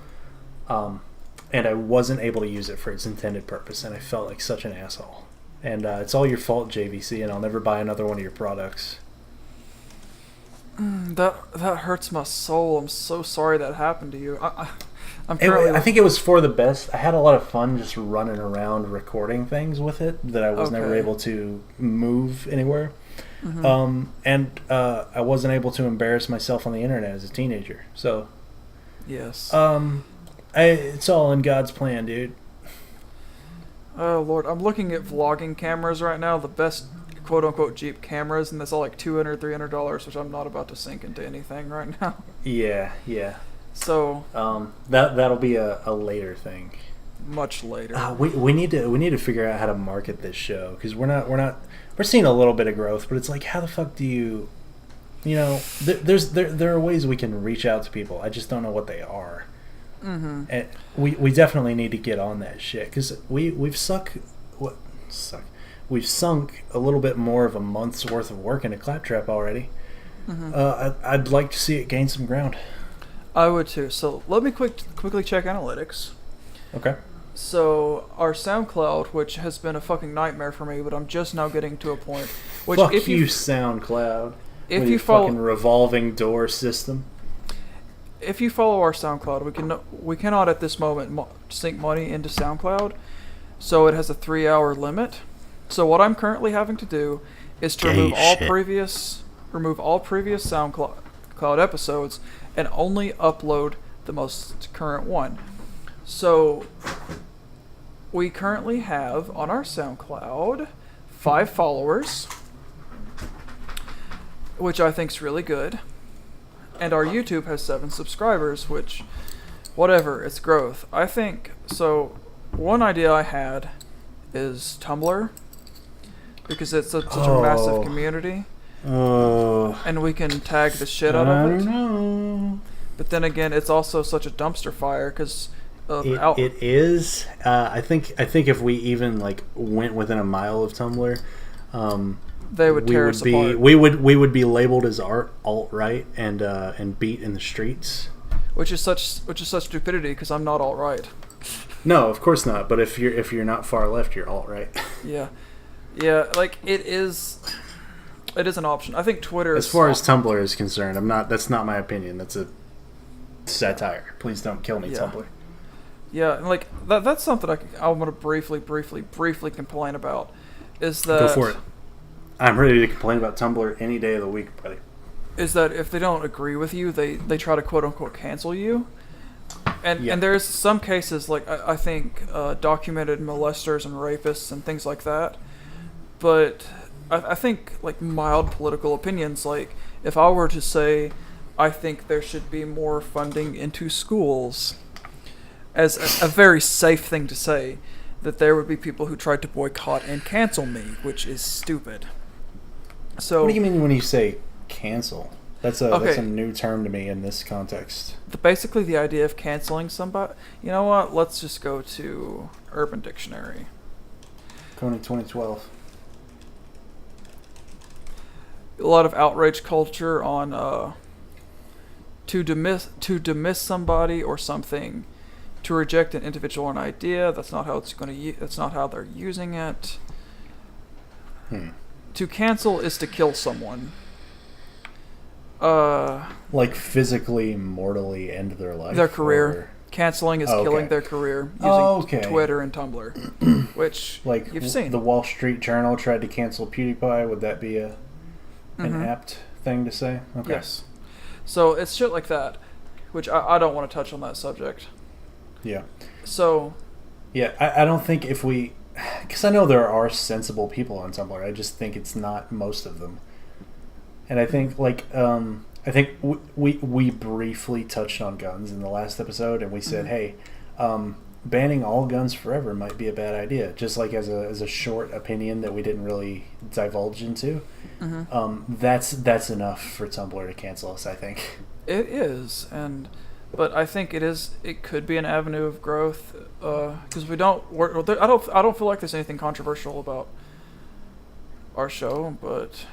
And I wasn't able to use it for its intended purpose, and I felt like such an asshole. And it's all your fault, JVC, and I'll never buy another one of your products. That hurts my soul. I'm so sorry that happened to you. I'm currently. I think it was for the best. I had a lot of fun just running around recording things with it that I was never Okay. able to move anywhere. Mhm. And I wasn't able to embarrass myself on the internet as a teenager. So, Yes. it's all in God's plan, dude. Oh Lord, I'm looking at vlogging cameras right now. The best quote unquote Jeep cameras, and that's all $200, $300, which I'm not about to sink into anything right now. Yeah. So That'll be a later thing. much later. We need to figure out how to market this show because we're seeing a little bit of growth, but it's how the fuck do you there are ways we can reach out to people. I just don't know what they are. Mm-hmm. And we definitely need to get on that shit because we've sunk a little bit more of a month's worth of work into ClapTrap already. Mm-hmm. I'd like to see it gain some ground. I would too. So let me quickly check analytics. Okay. So our SoundCloud, which has been a fucking nightmare for me, but I'm just now getting to a point. Which Fuck if you, SoundCloud. if with you your follow fucking revolving door system. if you follow our SoundCloud, we cannot at this moment sink money into SoundCloud, so it has a 3-hour limit. So what I'm currently having to do is to remove all previous SoundCloud episodes and only upload the most current one. So we currently have on our SoundCloud 5 followers, which I think is really good. And our YouTube has 7 subscribers, which, whatever, it's growth. I think, so one idea I had is Tumblr, because it's such a massive community. And we can tag the shit out of it. I don't know. But then again, it's also such a dumpster fire, because it is. I think if we even like went within a mile of Tumblr, they would tear us apart. We would be labeled as alt-right and beat in the streets. Which is such stupidity, because I'm not alt-right. No, of course not. But if you're not far left, you're alt-right. Yeah, like it is an option. I think Twitter. As far as Tumblr is concerned, I'm not. That's not my opinion. That's a satire. Please don't kill me, Tumblr. Yeah, and like that's something I'm gonna briefly complain about. Is that go for it? I'm ready to complain about Tumblr any day of the week, buddy. Is that if they don't agree with you, they try to quote unquote cancel you. And there's some cases like I think documented molesters and rapists and things like that. But I think like mild political opinions, like if I were to say I think there should be more funding into schools, as a very safe thing to say, that there would be people who tried to boycott and cancel me, which is stupid. So what do you mean when you say cancel? That's a new term to me in this context. Basically, the idea of canceling somebody. You know what? Let's just go to Urban Dictionary. Going in 2012. A lot of outrage culture on to dismiss somebody or something, to reject an individual or an idea. That's not how it's going to. That's not how they're using it. To cancel is to kill someone. Like physically, mortally end their life? Their career. Canceling is killing their career using Twitter and Tumblr, which like you've seen. The Wall Street Journal tried to cancel PewDiePie. Would that be an apt thing to say? Okay. Yes. So it's shit like that, which I don't want to touch on that subject. Yeah. So. Yeah, I don't think if we... Because I know there are sensible people on Tumblr. I just think it's not most of them. And I think, like, we briefly touched on guns in the last episode, and we said, hey, banning all guns forever might be a bad idea. Just like as a short opinion that we didn't really divulge into. That's enough for Tumblr to cancel us, I think. It is, but I think it could be an avenue of growth, because I don't feel like there's anything controversial about our show, but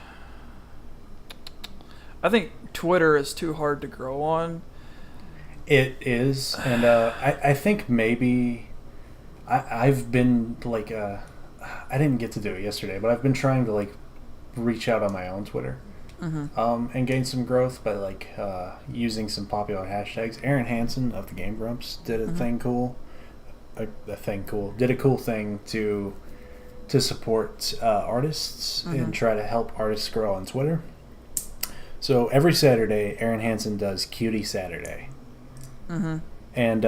I think Twitter is too hard to grow on. It is, and I think maybe I've been like I didn't get to do it yesterday, but I've been trying to like reach out on my own Twitter. And gain some growth by like using some popular hashtags. Aaron Hansen of the Game Grumps did a did a cool thing to support artists and try to help artists grow on Twitter. So every Saturday, Aaron Hansen does Cutie Saturday, and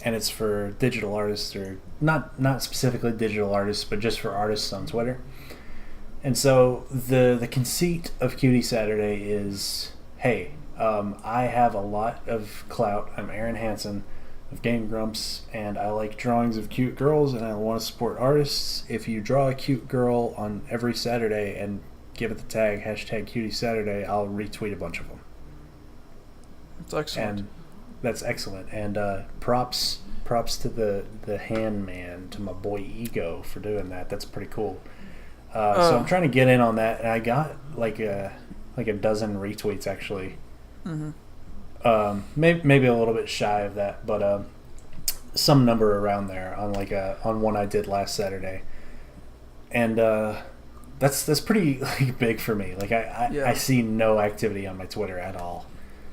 it's for digital artists, or not specifically digital artists, but just for artists on Twitter. And so the conceit of Cutie Saturday is, hey, I have a lot of clout. I'm Aaron Hansen of Game Grumps, and I like drawings of cute girls, and I want to support artists. If you draw a cute girl on every Saturday and give it the tag #Cutie Saturday, I'll retweet a bunch of them. That's excellent. And that's excellent. And props to the hand man, to my boy Ego, for doing that. That's pretty cool. So I'm trying to get in on that, and I got like a dozen retweets actually maybe a little bit shy of that, but some number around there on on one I did last Saturday, and that's pretty like big for me. Like I see no activity on my Twitter at all.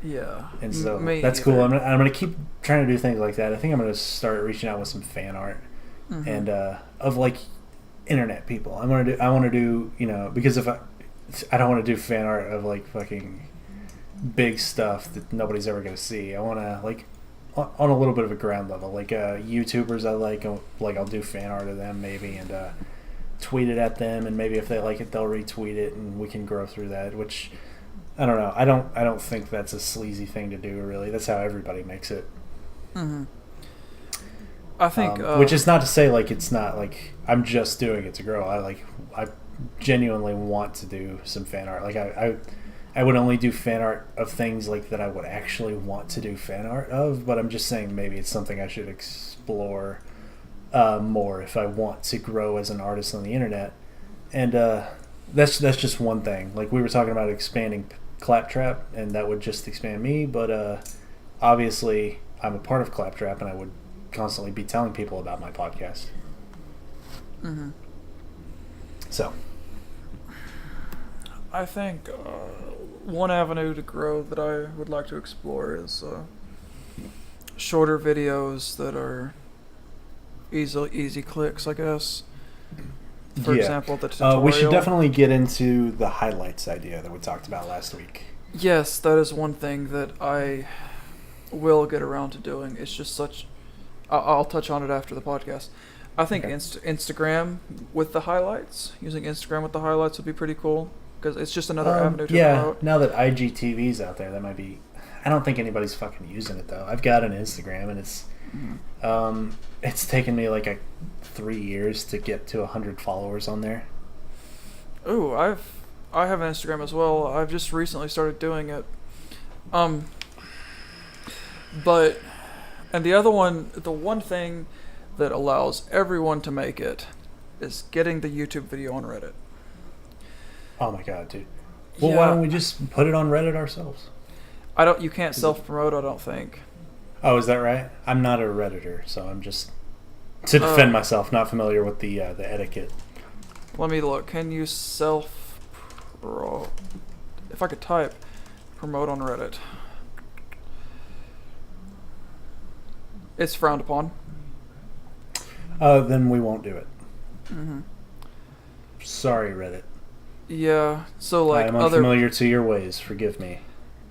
Yeah, and so me that's either. cool. I'm gonna keep trying to do things like that. I think I'm gonna start reaching out with some fan art and of like internet people. I want to do because if I don't want to do fan art of like fucking big stuff that nobody's ever gonna see. I want to like on a little bit of a ground level, like YouTubers I like I'll do fan art of them maybe and tweet it at them, and maybe if they like it they'll retweet it and we can grow through that, which I don't know. I don't think that's a sleazy thing to do really. That's how everybody makes it. I think which is not to say like it's not like I'm just doing it to grow. I genuinely want to do some fan art. Like I would only do fan art of things like that I would actually want to do fan art of, but I'm just saying maybe it's something I should explore more if I want to grow as an artist on the internet. And that's just one thing. Like we were talking about expanding ClapTrap, and that would just expand me, but obviously I'm a part of ClapTrap, and I would constantly be telling people about my podcast. So I think one avenue to grow that I would like to explore is shorter videos that are easy clicks, I guess. For example, the tutorial. We should definitely get into the highlights idea that we talked about last week. Yes, that is one thing that I will get around to doing. It's just such... I'll touch on it after the podcast. I think Instagram with the highlights, using Instagram with the highlights would be pretty cool, because it's just another avenue to promote. Now that IGTV's out there, that might be... I don't think anybody's fucking using it, though. I've got an Instagram, and it's taken me like 3 years to get to 100 followers on there. Ooh, I have an Instagram as well. I've just recently started doing it. But and the one thing that allows everyone to make it is getting the YouTube video on Reddit. Oh my god, dude. Well, why don't we just put it on Reddit ourselves? You can't self-promote, I don't think. Oh, is that right? I'm not a Redditor, so I'm just to defend myself, not familiar with the etiquette. Let me look. Can you if I could type promote on Reddit. It's frowned upon. Then we won't do it. Sorry, Reddit. Yeah, so like I'm unfamiliar to your ways. Forgive me.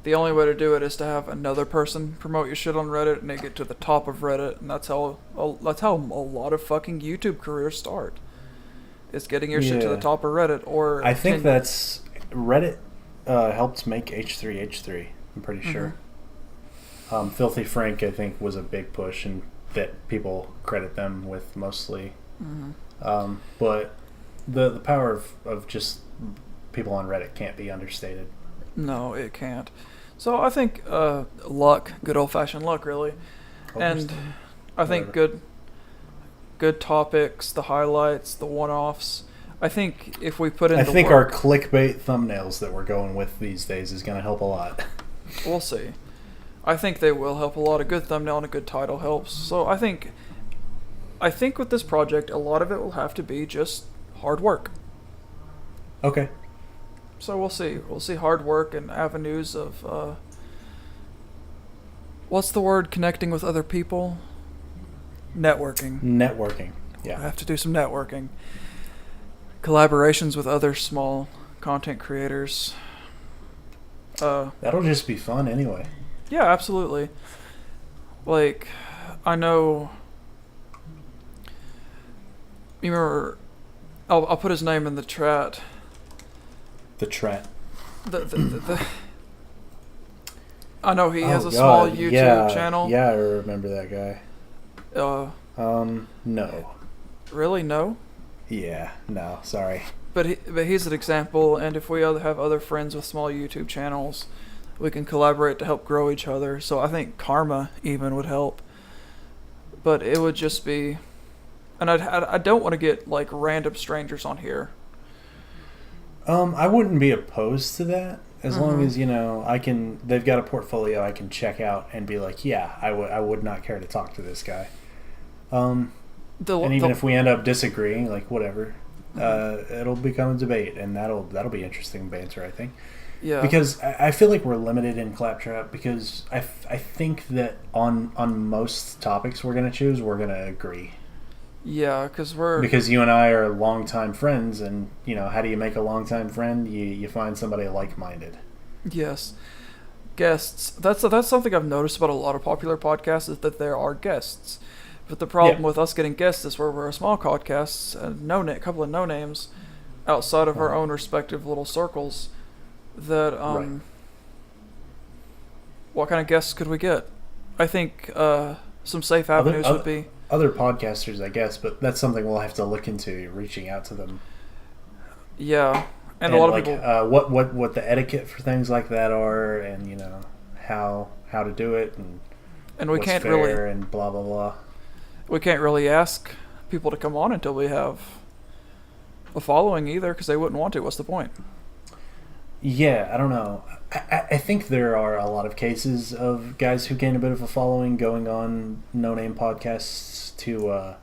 The only way to do it is to have another person promote your shit on Reddit and they get to the top of Reddit, and that's how a lot of fucking YouTube careers start. Is getting your shit to the top of Reddit, or I think that's Reddit helped make H3H3. I'm pretty sure. Filthy Frank, I think, was a big push, and that people credit them with mostly. But the power of just people on Reddit can't be understated. No, it can't. So I think luck, good old-fashioned luck, really. And I think good topics, the highlights, the one-offs. I think if we put in I the think work, our clickbait thumbnails that we're going with these days is going to help a lot. We'll see. I think they will help a lot. A good thumbnail and a good title helps. So I think with this project, a lot of it will have to be just hard work. Okay. So we'll see. We'll see hard work and avenues of what's the word? Connecting with other people. Networking. Yeah. I have to do some networking. Collaborations with other small content creators. That'll just be fun anyway. Yeah, absolutely. Like, I know. You remember? I'll put his name in the chat. The Trat. I know he has a small YouTube channel. Yeah, I remember that guy. No. Really? No? Yeah, no, sorry. But he's an example, and if we have other friends with small YouTube channels, we can collaborate to help grow each other. So I think karma even would help. But it would just be... And I don't want to get, like, random strangers on here. I wouldn't be opposed to that. As long as, they've got a portfolio I can check out and be like, yeah, I would not care to talk to this guy. And even if we end up disagreeing, like, whatever, it'll become a debate, and that'll be interesting banter, I think. Yeah. Because I feel like we're limited in ClapTrap, because I think that on most topics we're going to choose, we're going to agree. Yeah, because you and I are longtime friends, and how do you make a longtime friend? You find somebody like-minded. Yes, guests. That's something I've noticed about a lot of popular podcasts, is that there are guests. But the problem with us getting guests is where we're a small podcast, a couple of no names, outside of our own respective little circles. That what kind of guests could we get? I think some safe avenues would be other podcasters, I guess, but that's something we'll have to look into, reaching out to them. Yeah, and a lot of people. What the etiquette for things like that are, and how to do it, and we can't fair and blah blah blah. We can't really ask people to come on until we have a following either, because they wouldn't want to. What's the point? Yeah, I don't know. I think there are a lot of cases of guys who gain a bit of a following going on no-name podcasts to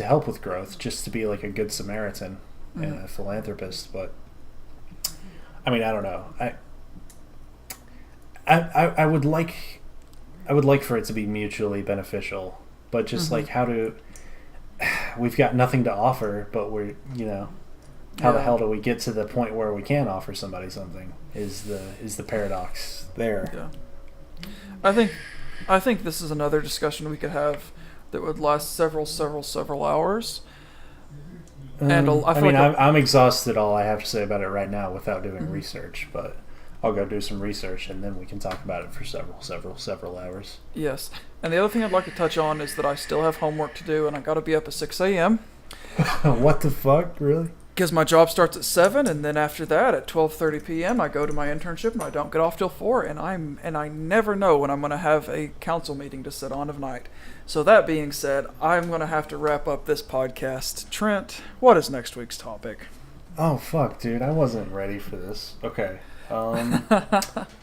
help with growth, just to be like a good Samaritan and a philanthropist. But I mean, I don't know. I would like for it to be mutually beneficial, but just like we've got nothing to offer, but we're how the hell do we get to the point where we can offer somebody something? Is the paradox there? Yeah, I think this is another discussion we could have that would last several hours. And I'm exhausted. All I have to say about it right now, without doing research, but I'll go do some research and then we can talk about it for several hours. Yes, and the other thing I'd like to touch on is that I still have homework to do, and I got to be up at 6 a.m. What the fuck, really? Because my job starts at 7, and then after that, at 12:30 p.m., I go to my internship, and I don't get off till 4, and I never know when I'm going to have a council meeting to sit on of night. So that being said, I'm going to have to wrap up this podcast. Trent, what is next week's topic? Oh, fuck, dude. I wasn't ready for this. Okay.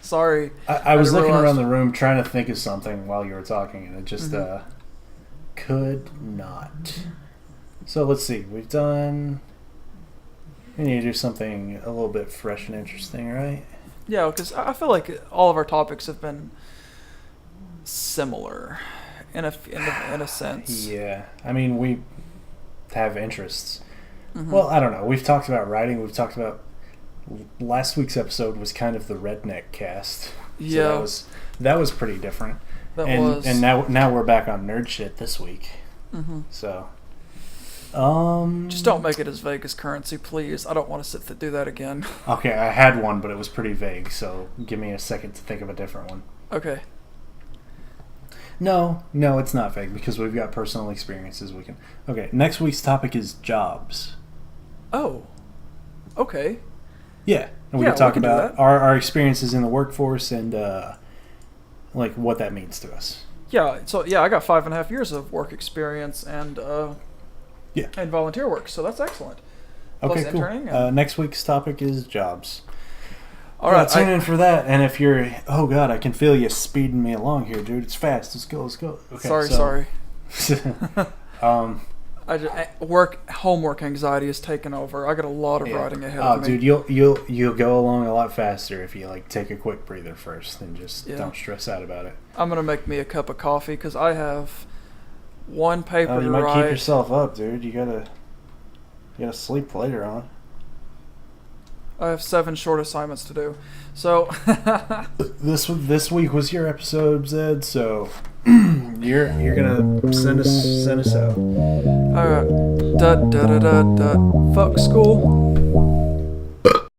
Sorry. I was looking around the room trying to think of something while you were talking, and it just could not. So let's see. We need to do something a little bit fresh and interesting, right? Yeah, because I feel like all of our topics have been similar in a sense. Yeah. I mean, we have interests. Well, I don't know. We've talked about writing. We've talked about... Last week's episode was kind of the redneck cast. Yeah. So that was pretty different. And now we're back on nerd shit this week. So... just don't make it as vague as currency, please. I don't want to sit to do that again. Okay, I had one, but it was pretty vague, so give me a second to think of a different one. Okay. No, it's not vague, because we've got personal experiences we can... Okay, next week's topic is jobs. Oh. Okay. Yeah, and we can talk about our experiences in the workforce and like what that means to us. Yeah, so I got 5.5 years of work experience and and volunteer work, so that's excellent. Okay, cool. Next week's topic is jobs. All right, tune in for that. And if you're, oh god, I can feel you speeding me along here, dude. It's fast. Let's go. Okay, sorry. Homework anxiety is taking over. I got a lot of writing ahead of me. Dude, you'll go along a lot faster if you take a quick breather first and just don't stress out about it. I'm gonna make me a cup of coffee because I have one paper to write. You might keep yourself up, dude. You gotta sleep later on. I have 7 short assignments to do. So this week was your episode, Zed. So you're gonna send us out. All right. Fuck school.